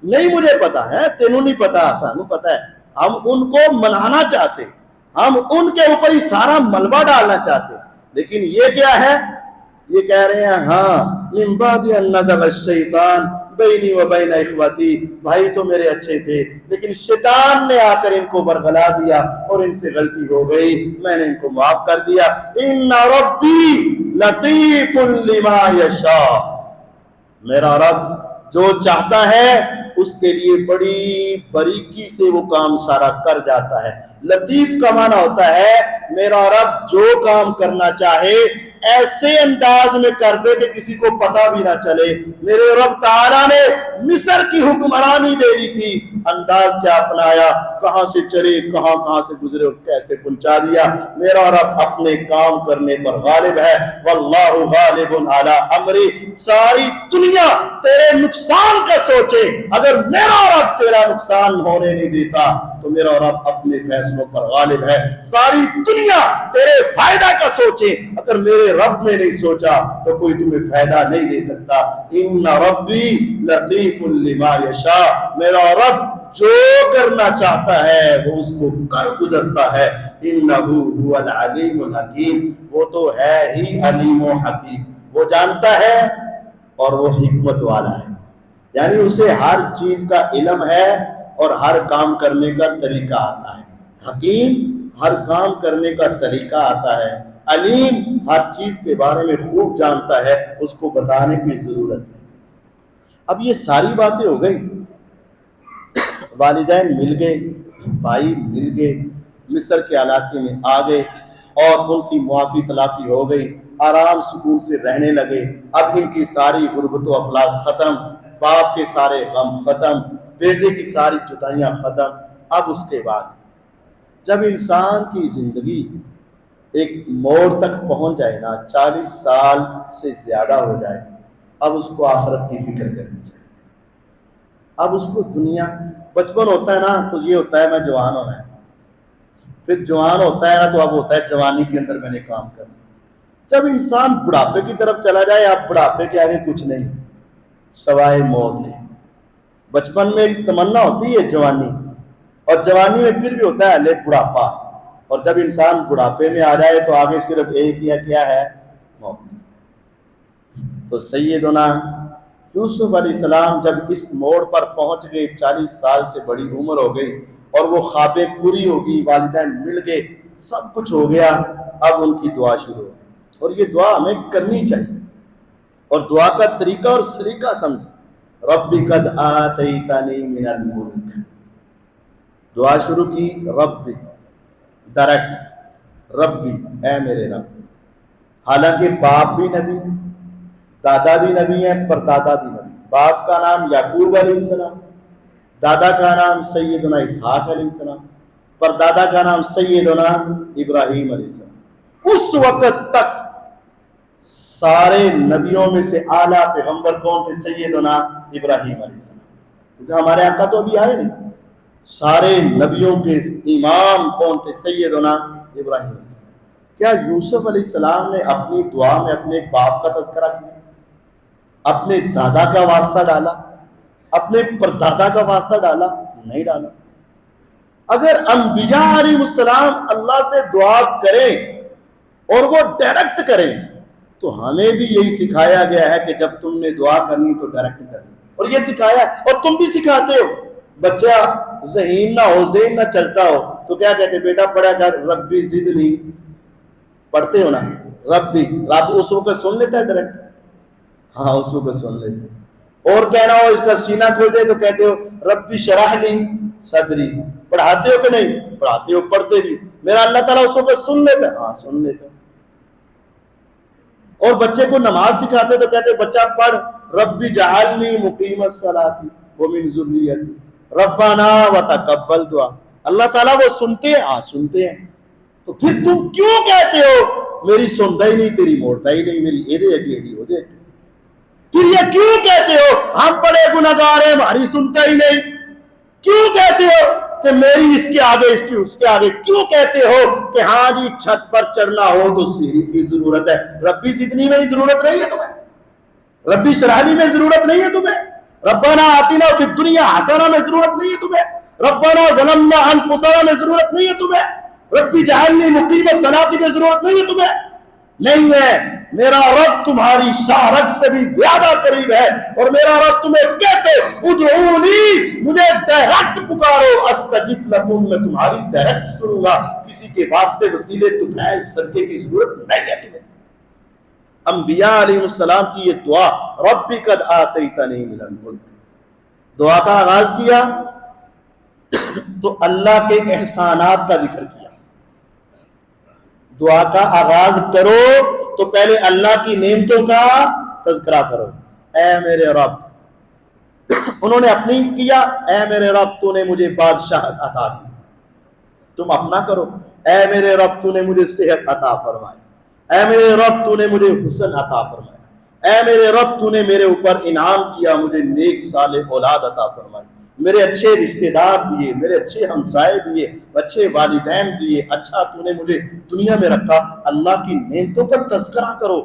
A: نہیں مجھے پتا ہے، تینوں نہیں پتا، سانو پتا ہے، ہم ان کو منانا چاہتے، ہم ان کے اوپر ہی سارا ملبہ ڈالنا چاہتے، لیکن یہ کیا ہے؟ یہ کہہ رہے ہیں ہاں من بعد ان نزغ الشیطان بینی و بین اخواتی، بھائی تو میرے اچھے تھے لیکن شیطان نے آ کر ان کو ورغلا دیا اور ان سے غلطی ہو گئی، میں نے ان کو معاف کر دیا۔ ان ربی لطیف لما یشاء، میرا رب جو چاہتا ہے اس کے لیے بڑی باریکی سے وہ کام سارا کر جاتا ہے۔ لطیف کا معنی ہوتا ہے میرا رب جو کام کرنا چاہے ایسے انداز میں کر دے کہ کسی کو پتا بھی نہ چلے۔ میرے رب تعالیٰ نے مصر کی حکمرانی دے دی تھی، انداز کیا اپنایا، کہاں سے چلے، کہاں سے گزرے اور کیسے پہنچا دیا۔ میرا رب اپنے کام کرنے پر غالب ہے، واللہ غالب علی امری، ساری دنیا تیرے نقصان کا سوچے، اگر میرا رب تیرا نقصان ہونے نہیں دیتا تو میرا رب اپنے فیصلوں پر غالب ہے۔ ساری دنیا تیرے فائدہ کا سوچے، اگر میرے رب نے نہیں سوچا تو کوئی تمہیں فائدہ نہیں دے سکتا۔ ان ربی لطیف لما یشاء، میرا رب جو کرنا چاہتا ہے وہ اس کو کر گزرتا ہے۔ انہ هو العلیم الحکیم، وہ تو ہے ہی علیم و حکیم، وہ جانتا ہے اور وہ حکمت والا ہے، یعنی اسے ہر چیز کا علم ہے اور ہر کام کرنے کا طریقہ آتا ہے۔ حکیم ہر کام کرنے کا سلیقہ آتا ہے، علیم ہر چیز کے بارے میں خوب جانتا ہے، اس کو بتانے کی ضرورت ہے۔ اب یہ ساری باتیں ہو گئی، والدین مل گئے، بھائی مل گئے، مصر کے علاقے میں آ گئے اور ان کی معافی تلافی ہو گئی، آرام سکون سے رہنے لگے۔ اب ان کی ساری غربت و افلاس ختم، باپ کے سارے غم ختم، بیٹے کی ساری جدائیاں ختم۔ اب اس کے بعد جب انسان کی زندگی ایک موڑ تک پہنچ جائے نا، 40 سال سے زیادہ ہو جائے، اب اس کو آخرت کی فکر کرنی چاہیے۔ اب اس کو دنیا، بچپن ہوتا ہے نا تو یہ ہوتا ہے میں جوان ہونا ہے، پھر جوان ہوتا ہے نا تو اب ہوتا ہے جوانی کے اندر میں نے کام کرنا۔ جب انسان بڑھاپے کی طرف چلا جائے، اب بڑھاپے کے آگے کچھ نہیں سوائے موت کے۔ بچپن میں ایک تمنا ہوتی ہے جوانی، اور جوانی میں پھر بھی ہوتا ہے لے بڑھاپا، اور جب انسان بڑھاپے میں آ جائے تو آگے صرف ایک ہی کیا ہے، موت۔ تو سیدنا یوسف علیہ السلام جب اس موڑ پر پہنچ گئے، 40 سال سے بڑی عمر ہو گئی اور وہ خوابیں پوری ہوگی، والدین مل گئے، سب کچھ ہو گیا، اب ان کی دعا شروع ہو گئی۔ اور یہ دعا ہمیں کرنی چاہیے، اور دعا کا طریقہ اور سلیقہ سمجھ۔ رب قد آتیتنی من الملک، دعا شروع کی رب ڈائریکٹ، ربی اے میرے رب۔ حالانکہ باپ بھی نبی ہے، دادا بھی نبی ہے، پردادا بھی نبی۔ باپ کا نام یعقوب علیہ السلام، دادا کا نام سیدنا اسحاق علیہ السلام، پردادا کا نام سیدنا ابراہیم علیہ السلام۔ اس وقت تک سارے نبیوں میں سے اعلیٰ پیغمبر کون تھے؟ سیدنا ابراہیم علیہ السلام، کیونکہ ہمارے آقا تو ابھی آئے نہیں۔ سارے نبیوں کے امام کون تھے؟ سیدنا ابراہیم علیہ السلام۔ کیا یوسف علیہ السلام نے اپنی دعا میں اپنے باپ کا تذکرہ کیا، اپنے دادا کا واسطہ ڈالا، اپنے پردادا کا واسطہ ڈالا؟ نہیں ڈالا۔ اگر انبیاء علیہ السلام اللہ سے دعا کریں اور وہ ڈائریکٹ کریں تو ہمیں بھی یہی سکھایا گیا ہے کہ جب تم نے دعا کرنی تو ڈائریکٹ کرنی، اور یہ سکھایا اور تم بھی سکھاتے ہو۔ بچہ ذہین نہ ہو، ذہن نہ چلتا ہو تو کیا کہتے؟ بیٹا پڑھا کر ربی زدنی، پڑھتے ہو نا ربی، رب اس وقت سن لیتا ہے ڈائریکٹ، ہاں اس وقت سن لیتے۔ اور کہنا ہو اس کا سینہ کھول دے تو کہتے ہو ربی شرح لی صدری۔ پڑھاتے ہو کہ نہیں؟ پڑھاتے ہو، پڑھتے بھی۔ میرا اللہ تعالیٰ اس وقت سن لیتا ہے، ہاں سن لیتا ہے۔ اور بچے کو نماز سکھاتے تو کہتے بچہ پڑھ ربی جعلنی مقیم الصلاۃ ومن ذریتی ربنا وتقبل دعا۔ اللہ تعالیٰ وہ سنتے ہیں، ہاں سنتے ہیں۔ تو پھر تم کیوں کہتے ہو میری سنتا ہی نہیں، تیری موڑتا ہی نہیں، میری ایدے ایدی ہو جائے؟ پھر یہ کیوں کہتے ہو ہم بڑے گناہگار ہیں، ہماری سنتا ہی نہیں؟ کیوں کہتے ہو کہ میری اس کے آگے، اس کی اس کے آگے؟ کیوں کہتے ہو کہ ہاں جی چھت پر چڑھنا ہو تو سیڑھی کی ضرورت ہے، ربی زدنی میں ضرورت نہیں ہے تمہیں، ربی شرحلی میں ضرورت نہیں ہے تمہیں، ربنا آتنا فی الدنیا حسنہ میں ضرورت نہیں ہے تمہیں، ربنا ظلمنا انفسنا میں ضرورت نہیں ہے تمہیں، ربی جعلنی مقیم الصلاۃ میں ضرورت نہیں ہے تمہیں؟ نہیں ہے۔ میرا رب تمہاری شہرت سے بھی زیادہ قریب ہے، اور میرا رب تمہیں کہتے ادعونی، مجھے ڈائریکٹ پکارو، استجب لکم، میں تمہاری ڈائریکٹ سنوں گا، کسی کے واسطے وسیلے طفیل صدقے کی ضرورت نہیں ہے تمہیں۔ انبیاء علیہ السلام کی یہ دعا رب قد آتیتنی من الملک، دعا کا آغاز کیا تو اللہ کے احسانات کا ذکر کیا۔ دعا کا آغاز کرو تو پہلے اللہ کی نعمتوں کا تذکرہ کرو۔ اے میرے رب، انہوں نے اپنی کیا، اے میرے رب تو نے مجھے بادشاہت عطا کی، تم اپنا کرو۔ اے میرے رب تو نے مجھے صحت عطا فرمائی، اے میرے رب تو نے مجھے حسن عطا فرمایا، اے میرے رب تو نے میرے اوپر انعام کیا، مجھے نیک صالح اولاد عطا فرمائی، میرے اچھے رشتہ دار دیے، میرے اچھے ہمسائے دیے، اچھے والدین دیے، اچھا تو نے مجھے دنیا میں رکھا۔ اللہ کی نعمتوں کا تذکرہ کرو،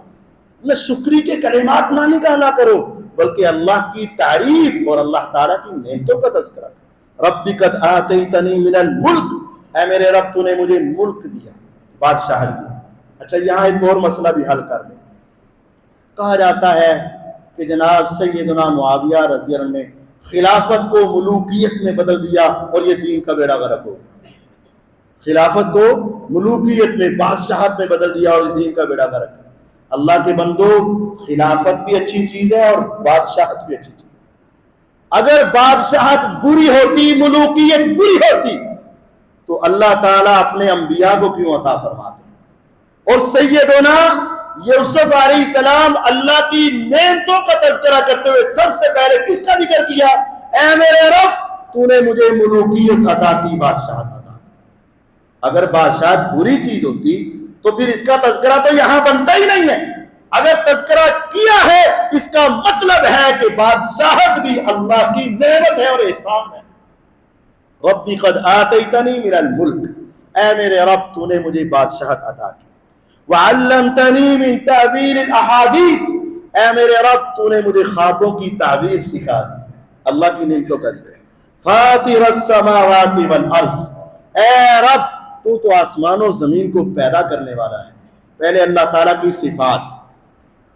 A: نہ شکری کے کلمات نہ نکالا کرو، بلکہ اللہ کی تعریف اور اللہ تعالیٰ کی نعمتوں کا تذکرہ کرو۔ رب قد آتیتنی من الملک، اے میرے رب تو نے مجھے ملک دیا، بادشاہت دی۔ اچھا یہاں ایک اور مسئلہ بھی حل کر دیں۔ کہا جاتا ہے کہ جناب سیدنا معاویہ رضی اللہ عنہ نے خلافت کو ملوکیت میں بدل دیا اور یہ دین کا بیڑا غرق ہو گیا۔ خلافت کو ملوکیت میں، بادشاہت میں بدل دیا اور دین کا بیڑا غرق ہے۔ اللہ کے بندو، خلافت بھی اچھی چیز ہے اور بادشاہت بھی اچھی چیز ہے، اگر بادشاہت بری ہوتی، ملوکیت بری ہوتی، تو اللہ تعالیٰ اپنے انبیاء کو کیوں عطا فرماتے؟ اور سیدنا یوسف علیہ السلام اللہ کی نعمتوں کا تذکرہ کرتے ہوئے سب سے پہلے کس کا ذکر کیا؟ اے میرے رب، تو نے مجھے ملوکیت عطا کی، بادشاہت عطا کی۔ اگر بادشاہت بری چیز ہوتی تو پھر اس کا تذکرہ تو یہاں بنتا ہی نہیں ہے۔ اگر تذکرہ کیا ہے، اس کا مطلب ہے کہ بادشاہت بھی اللہ کی نعمت ہے اور احسان ہے۔ ربی قد آتیتنی من الملک، اے میرے رب تو نے مجھے بادشاہت عطا کی۔ وعلمتنی من تعبیر الاحادیث، اے میرے رب تو نے مجھے خوابوں کی تعبیر سکھا دی۔ اللہ کی نعمتوں کا ذکر۔ فاطر السماوات والارض، اے رب تو آسمان و زمین کو پیدا کرنے والا ہے۔ پہلے اللہ تعالیٰ کی صفات،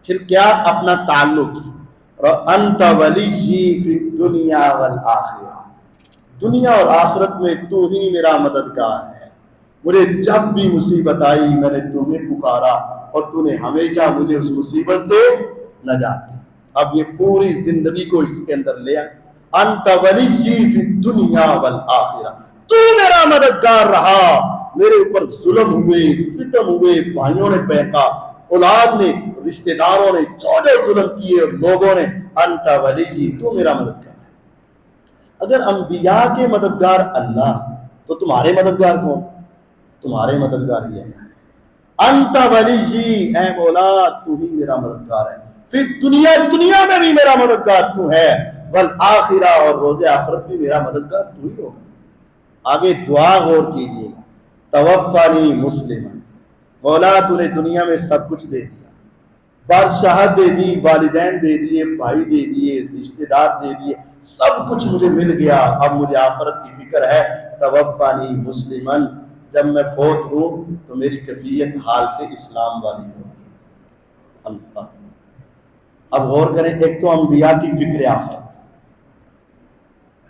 A: پھر کیا؟ اپنا تعلق۔ انت ولی فی الدنیا والآخرہ، دنیا اور آخرت میں تو ہی میرا مددگار ہے۔ مجھے جب بھی مصیبت آئی میں نے تمہیں پکارا اور تو نے ہمیشہ مجھے اس مصیبت سے نجات دی۔ اب یہ پوری زندگی کو اس کے اندر لے آئے۔ انت ولی فی الدنیا والآخرہ، تو میرا مددگار رہا۔ میرے اوپر ظلم ہوئے، ستم ہوئے، بھائیوں نے بہکا، اولاد نے، رشتہ داروں نے، جو ظلم کیے اور لوگوں نے، انت ولی، تو میرا مددگار ہے۔ اگر انبیاء کے مددگار اللہ، تو تمہارے مددگار کون؟ تمہارے مددگار یہ ہے۔ انت ولی، اے مولا تو ہی میرا مددگار ہے۔ پھر دنیا میں بھی میرا مددگار تو ہے، والآخرہ، اور روز آخرت بھی میرا مددگار تو ہی ہوگا۔ آگے دعا غور کیجیے، توفانی مسلما، مولا تو نے دنیا میں سب کچھ دے دیا، بادشاہت دے دی، والدین دے دیے، بھائی دے دیے، رشتے دار دے دیے، سب کچھ مجھے مل گیا۔ اب مجھے آخرت کی فکر ہے۔ توفانی مسلمن، جب میں فوت ہوں تو میری کیفیت حالت اسلام والی ہو۔ اللہ، اب غور کریں، ایک تو انبیاء کی فکر آخرت،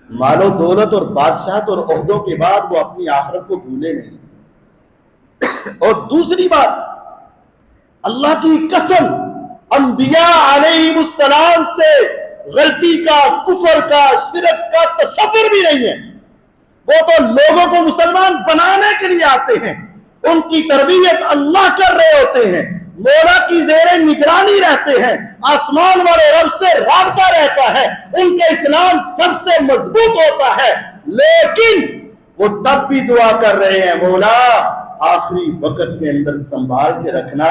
A: مال و دولت اور بادشاہت اور عہدوں کے بعد وہ اپنی آخرت کو بھولے نہیں۔ اور دوسری بات، اللہ کی قسم، انبیاء علیہ السلام سے غلطی کا، کفر کا، شرک کا تصور بھی نہیں ہے۔ وہ تو لوگوں کو مسلمان بنانے کے لیے آتے ہیں، ان کی تربیت اللہ کر رہے ہوتے ہیں، مولا کی زیر نگرانی رہتے ہیں، آسمان والے رب سے رابطہ رہتا ہے، ان کا اسلام سب سے مضبوط ہوتا ہے، لیکن وہ تب بھی دعا کر رہے ہیں، مولا آخری وقت کے اندر سنبھال کے رکھنا،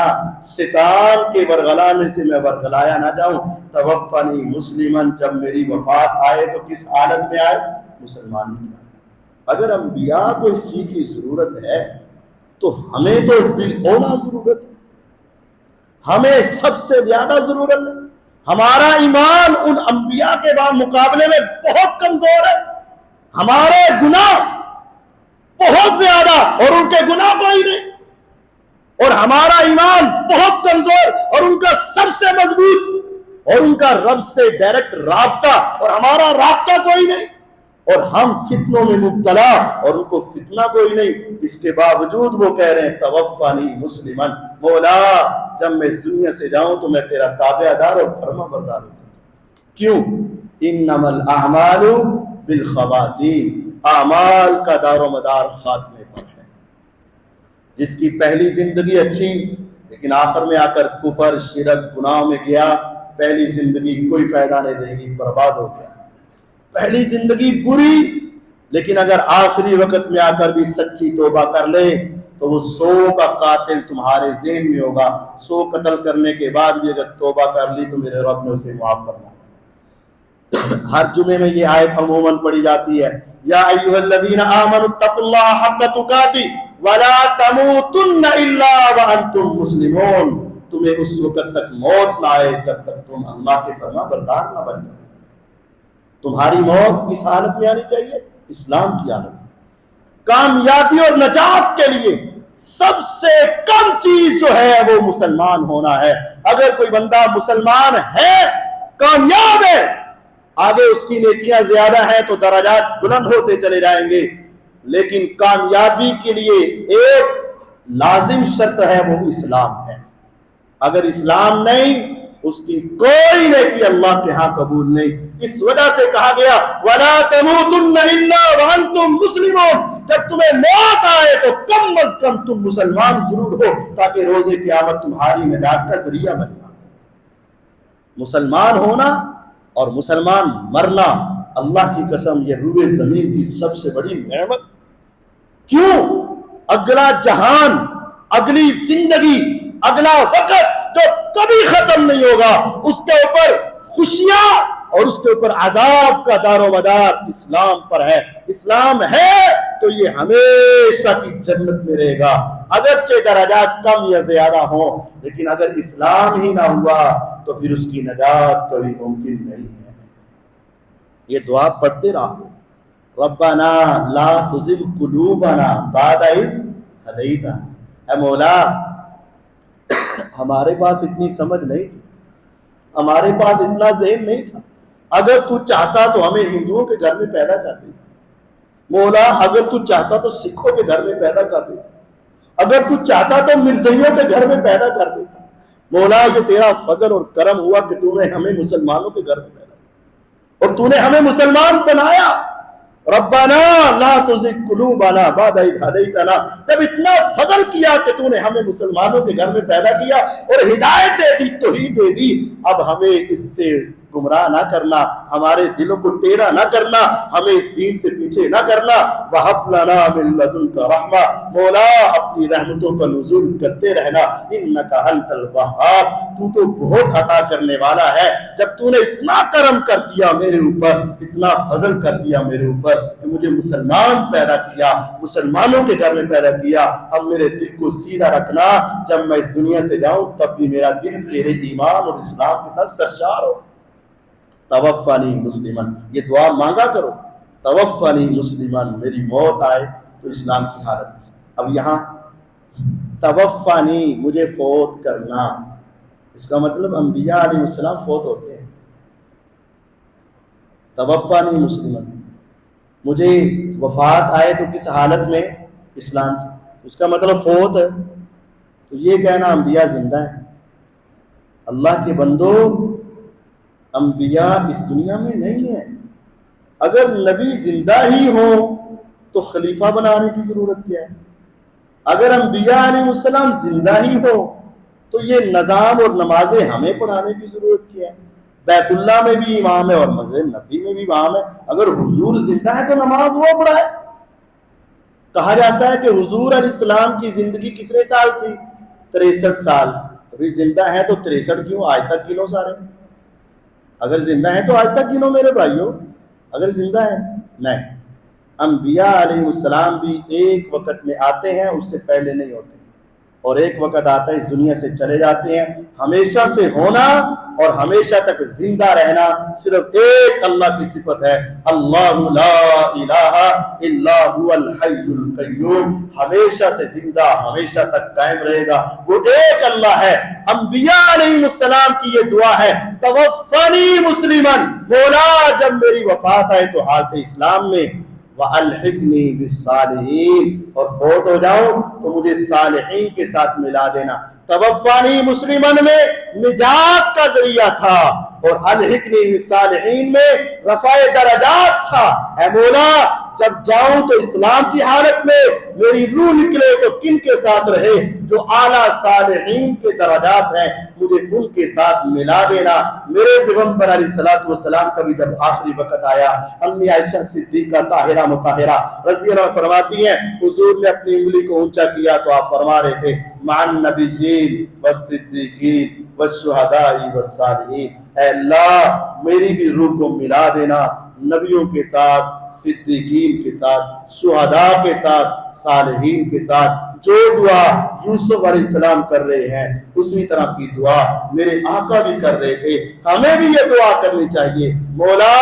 A: شیطان کے ورغلانے سے میں ورغلایا نہ جاؤں۔ توفنی مسلمن، جب میری وفات آئے تو کس حالت میں آئے؟ مسلمان کی حالت۔ اگر انبیاء کو اس چیز کی ضرورت ہے تو ہمیں تو بالاولیٰ ضرورت ہے، ہمیں سب سے زیادہ ضرورت ہے۔ ہمارا ایمان ان انبیاء کے بعد مقابلے میں بہت کمزور ہے، ہمارے گناہ بہت زیادہ اور ان کے گناہ کوئی نہیں، اور ہمارا ایمان بہت کمزور اور ان کا سب سے مضبوط، اور ان کا رب سے ڈائریکٹ رابطہ اور ہمارا رابطہ کوئی نہیں، اور ہم فتنوں میں مبتلا اور ان کو فتنہ کوئی نہیں۔ اس کے باوجود وہ کہہ رہے ہیں توفانی مسلمن، مولا جب میں اس دنیا سے جاؤں تو میں تیرا تابع دار اور فرما بردار ہوں۔ کیوں؟ انما الاعمال بالخواتیم، اعمال کا دار و مدار خاتمے پر ہے۔ جس کی پہلی زندگی اچھی لیکن آخر میں آ کر کفر، شرک، گناہ میں گیا، پہلی زندگی کوئی فائدہ نہیں دے گی، برباد ہو گیا۔ پہلی زندگی بری لیکن اگر آخری وقت میں آ کر بھی سچی توبہ کر لے تو وہ 100 کا قاتل تمہارے ذہن میں ہوگا، 100 قتل کرنے کے بعد بھی اگر توبہ کر لی تو میرے رب نے اسے معاف فرمایا۔ ہر جمعے میں یہ آیت عموماً پڑھی جاتی ہے، یا ایھا الذین آمنوا اتقوا اللہ حق تقاتہ ولا تموتن الا وانتم مسلمون، تمہیں اس وقت تک موت نہ آئے جب تک تم اللہ کے فرما بردار نہ بن جاؤ۔ تمہاری موت کس حالت میں آنی چاہیے؟ اسلام کی حالت۔ کامیابی اور نجات کے لیے سب سے کم چیز جو ہے وہ مسلمان ہونا ہے۔ اگر کوئی بندہ مسلمان ہے، کامیاب ہے، آگے اس کی نیکیاں زیادہ ہیں تو درجات بلند ہوتے چلے جائیں گے، لیکن کامیابی کے لیے ایک لازم شرط ہے، وہ اسلام ہے۔ اگر اسلام نہیں، اس کی کوئی نیکی اللہ کے ہاں قبول نہیں. اس وجہ سے کہا گیا وَلَا تَمُوتُنَّ إِلَّا وَأَنْتُمْ مُسْلِمُونَ. جب تمہیں موت آئے تو کم از کم تم مسلمان ضرور ہو تاکہ روز قیامت تمہاری نجات کا ذریعہ بن جائے. مسلمان ہونا اور مسلمان مرنا اللہ کی قسم یہ روئے زمین کی سب سے بڑی نعمت. کیوں؟ اگلا جہان، اگلی زندگی، اگلا وقت جو کبھی ختم نہیں ہوگا، اس کے اوپر خوشیاں اور اس کے اوپر عذاب کا دار و مدار اسلام پر ہے. اسلام ہے تو یہ ہمیشہ کی جنت میں رہے گا، اگرچہ درجات کم یا زیادہ ہوں، لیکن اگر اسلام ہی نہ ہوا تو پھر اس کی نجات کبھی ممکن نہیں ہے. یہ دعا پڑھتے رہو، ربنا لا تزغ قلوبنا بعد اذ ہدیتنا. اے مولا ہمارے پاس اتنی سمجھ نہیں تھی، ہمارے پاس اتنا ذہن نہیں تھا. اگر تو چاہتا تو ہمیں ہندوؤں کے گھر میں پیدا کر دیتا مولا، اگر تو چاہتا تو سکھوں کے گھر میں پیدا کر دیتا، اگر تو چاہتا تو مرزائیوں کے گھر میں پیدا کر دیتا. مولا یہ تیرا فضل اور کرم ہوا کہ تو نے ہمیں مسلمانوں کے گھر میں پیدا کیا اور تو نے ہمیں مسلمان بنایا. ربنا لا تزغ قلوبنا بعد اذ ہدیتنا. جب اتنا فضل کیا کہ تو نے ہمیں مسلمانوں کے گھر میں پیدا کیا اور ہدایت دے دی، توحید دے دی، اب ہمیں اس سے گمراہ نہ کرنا، ہمارے دلوں کو ٹیڑھا نہ کرنا، ہمیں اس دین سے پیچھے نہ کرنا. وَهَبْ لَنَا مِن لَّدُنْكَ رَحْمَةً. مولا اپنی رحمتوں کا نزول کرتے رہنا. إِنَّكَ أَنْتَ الْوَهَّابُ. تو تو بہت عطا کرنے والا ہے. جب تو نے اتنا کرم کر دیا میرے اوپر، اتنا فضل کر دیا میرے اوپر کہ مجھے مسلمان پیدا کیا، مسلمانوں کے گھر میں پیدا کیا، اب میرے دل کو سیدھا رکھنا. جب میں اس دنیا سے جاؤں تب بھی میرا دل تیرے ایمان اور اسلام کے ساتھ سرشار ہو. توفانی مسلمان، یہ دعا مانگا کرو. توفانی مسلمان، میری موت آئے تو اسلام کی حالت. اب یہاں توفانی مجھے فوت کرنا، اس کا مطلب انبیاء علیہ السلام فوت ہوتے ہیں. توفانی مسلمان، مجھے وفات آئے تو کس حالت میں؟ اسلام کی. اس کا مطلب فوت ہے. تو یہ کہنا انبیاء زندہ ہیں. اللہ کے بندو انبیاء اس دنیا میں نہیں ہیں. اگر نبی زندہ ہی ہو تو خلیفہ بنانے کی ضرورت کیا ہے؟ اگر انبیاء علیہ السلام زندہ ہی ہو تو یہ نظام اور نمازیں ہمیں پڑھانے کی ضرورت کیا ہے؟ بیت اللہ میں بھی امام ہے اور مسجد نبوی میں بھی امام ہے. اگر حضور زندہ ہے تو نماز وہ پڑھائے. کہا جاتا ہے کہ حضور علیہ السلام کی زندگی کتنے سال تھی؟ 63 سال. ابھی زندہ ہے تو 63 کیوں؟ آج تک گنو سارے. اگر زندہ ہے تو آج تک گنو میرے بھائیوں. اگر زندہ ہے نہیں. انبیاء علیہ السلام بھی ایک وقت میں آتے ہیں، اس سے پہلے نہیں ہوتے، اور ایک وقت آتا ہے اس دنیا سے چلے جاتے ہیں. ہمیشہ سے ہونا اور ہمیشہ تک زندہ رہنا صرف ایک اللہ کی صفت ہے. اللہ لا الہ الا هو الحی القیوم. ہمیشہ سے زندہ، ہمیشہ تک قائم رہے گا، وہ ایک اللہ ہے. انبیاء علیہ السلام کی یہ دعا ہے توفنی مسلمن. مولا جب میری وفات آئے تو حالت اسلام میں، وَأَلْحِقْنِي بِالصَّالِحِينَ، اور فوت ہو جاؤں تو مجھے صالحین کے ساتھ ملا دینا. توفانی مسلمن میں نجات کا ذریعہ تھا اور الحقنی بالصالحین میں رفع درجات تھا. اے مولا جب جاؤں تو اسلام کی حالت میں میری روح نکلے تو کن کے ساتھ رہے؟ جو اعلیٰ صالحین کے درجات ہیں، مجھے ان کے ساتھ ملا دینا. میرے پیغمبر علیہ الصلوۃ والسلام کا بھی جب آخری وقت آیا، امی عائشہ صدیقہ طاہرہ مطہرہ رضی اللہ عنہا فرماتی ہیں حضور نے اپنی انگلی کو اونچا کیا تو آپ فرما رہے تھے مع النبیین والصدیقین والشہداء والصالحین. اے اللہ میری بھی روح کو ملا دینا نبیوں کے ساتھ، صدیقین کے ساتھ، شہداء کے ساتھ، صالحین کے ساتھ. جو دعا یوسف علیہ السلام کر رہے ہیں اسی طرح کی دعا میرے آقا بھی کر رہے تھے. ہمیں بھی یہ دعا کرنی چاہیے. مولا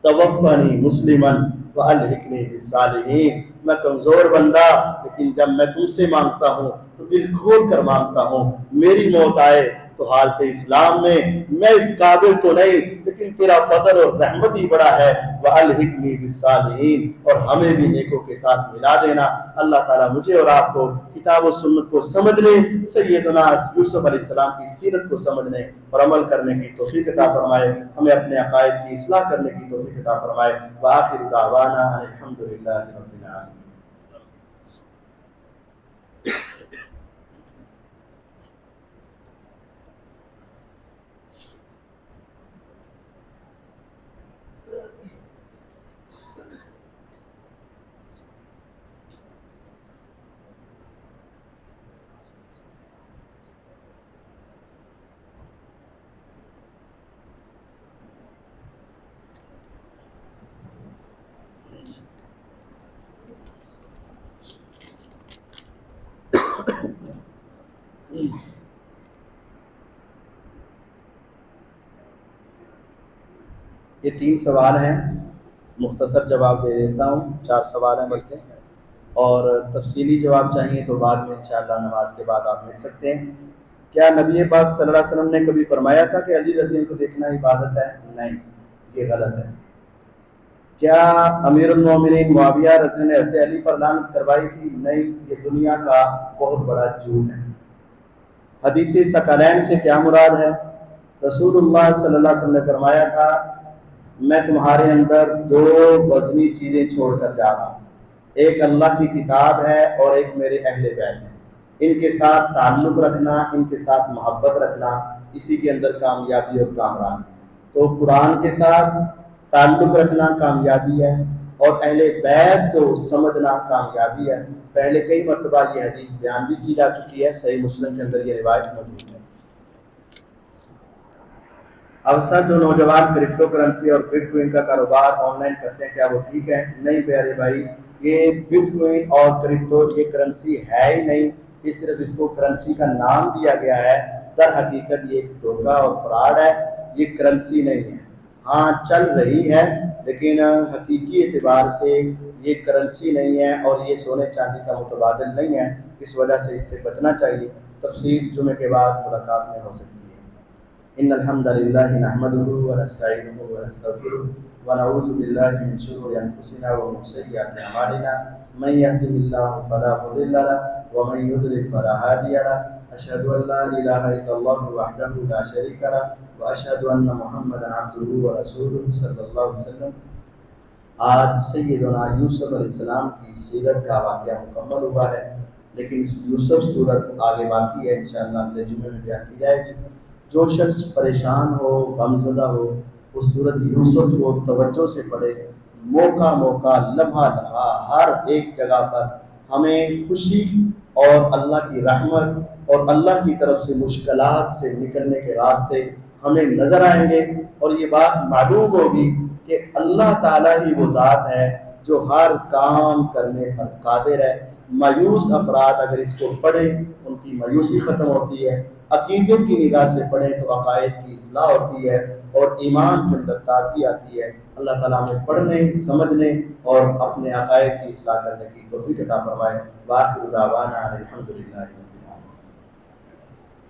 A: توفنی مسلمن والحقنی بالصالحین. میں کمزور بندہ، لیکن جب میں تم سے مانگتا ہوں تو دل کھول کر مانگتا ہوں. میری موت آئے تو حالت اسلام میں اس قابل تو نہیں لیکن تیرا فضل اور رحمت ہی بڑا ہے، وَأَلْحِقْنِي بِالصَّالِحِينَ، اور ہمیں بھی نیکوں کے ساتھ ملا دینا۔ اللہ تعالیٰ مجھے اور آپ کو کتاب و سنت کو سمجھنے، سیدنا یوسف علیہ السلام کی سیرت کو سمجھنے اور عمل کرنے کی توفیق عطا فرمائے، ہمیں اپنے عقائد کی اصلاح کرنے کی توفیق عطا فرمائے۔ وآخر دعوانا الحمد للہ رب العالمین۔ یہ 3 سوال ہیں، مختصر جواب دے دیتا ہوں، 4 سوال ہیں بلکہ، اور تفصیلی جواب چاہیے تو بعد میں انشاءاللہ نماز کے بعد آپ مل سکتے ہیں۔ کیا نبی پاک صلی اللہ علیہ وسلم نے کبھی فرمایا تھا کہ علی رضی اللہ عنہ کو دیکھنا عبادت ہے؟ نہیں، یہ غلط ہے۔ کیا امیر المومنین معاویہ رضی اللہ عنہ نے حضرت علی پر لعنت کروائی تھی؟ نہیں، یہ دنیا کا بہت بڑا جھوٹ ہے۔ حدیث ثقلین سے کیا مراد ہے؟ رسول اللہ صلی اللہ علیہ وسلم نے فرمایا تھا میں تمہارے اندر 2 وزنی چیزیں چھوڑ کر جا رہا ہوں، ایک اللہ کی کتاب ہے اور ایک میرے اہل بیت ہیں، ان کے ساتھ تعلق رکھنا، ان کے ساتھ محبت رکھنا، اسی کے اندر کامیابی اور کامرانی۔ تو قرآن کے ساتھ تعلق رکھنا کامیابی ہے اور اہل بیت کو سمجھنا کامیابی ہے۔ پہلے کئی مرتبہ یہ حدیث بیان بھی کی جا چکی ہے، صحیح مسلم کے اندر یہ روایت موجود ہے۔ اب سر جو نوجوان کرپٹو کرنسی اور بٹ کوئن کا کاروبار آن لائن کرتے ہیں کیا وہ ٹھیک ہے؟ نہیں پیارے بھائی، یہ بٹ کوئن اور کرپٹو یہ کرنسی ہے ہی نہیں، یہ صرف اس کو کرنسی کا نام دیا گیا ہے، در حقیقت یہ ایک دھوکہ اور فراڈ ہے، یہ کرنسی نہیں ہے۔ ہاں چل رہی ہے لیکن حقیقی اعتبار سے یہ کرنسی نہیں ہے اور یہ سونے چاندی کا متبادل نہیں ہے، اس وجہ سے اس سے بچنا چاہیے۔ تفصیل جمعے کے بعد ملاقات میں ہو سکتی ہے۔ ان الحمد للہ نحمده ونستعینه ونستغفره ونعوذ باللہ من شرور انفسنا ومن سیئات اعمالنا من يهده الله فلا مضل له ومن يضلل فلا هادي له اشهد ان لا اله الا الله وحده لا شريك له واشهد ان محمدا عبده ورسوله صلی اللہ علیہ وسلم۔ آج سیدنا یوسف علیہ السلام کی سیرت کا واقعہ مکمل ہوا ہے، لیکن اس یوسف سورت آگے باقی ہے، انشاءاللہ اگلے جمعے میں بیان کی جائے گی۔ جو شخص پریشان ہو، غمزدہ ہو، وہ سورت یوسف کو توجہ سے پڑھے، موقع موقع لمحہ لمحہ ہر ایک جگہ پر ہمیں خوشی اور اللہ کی رحمت اور اللہ کی طرف سے مشکلات سے نکلنے کے راستے ہمیں نظر آئیں گے، اور یہ بات معلوم ہوگی کہ اللہ تعالیٰ ہی وہ ذات ہے جو ہر کام کرنے پر قادر ہے۔ مایوس افراد اگر اس کو پڑھیں ان کی مایوسی ختم ہوتی ہے، عقیدے کی نگاہ سے پڑھیں تو عقائد کی اصلاح ہوتی ہے اور ایمان کے اندر تازگی آتی ہے۔ اللہ تعالیٰ ہمیں پڑھنے، سمجھنے اور اپنے عقائد کی اصلاح کرنے کی توفیق عطا فرمائے۔ وآخر دعوانا الحمد للہ۔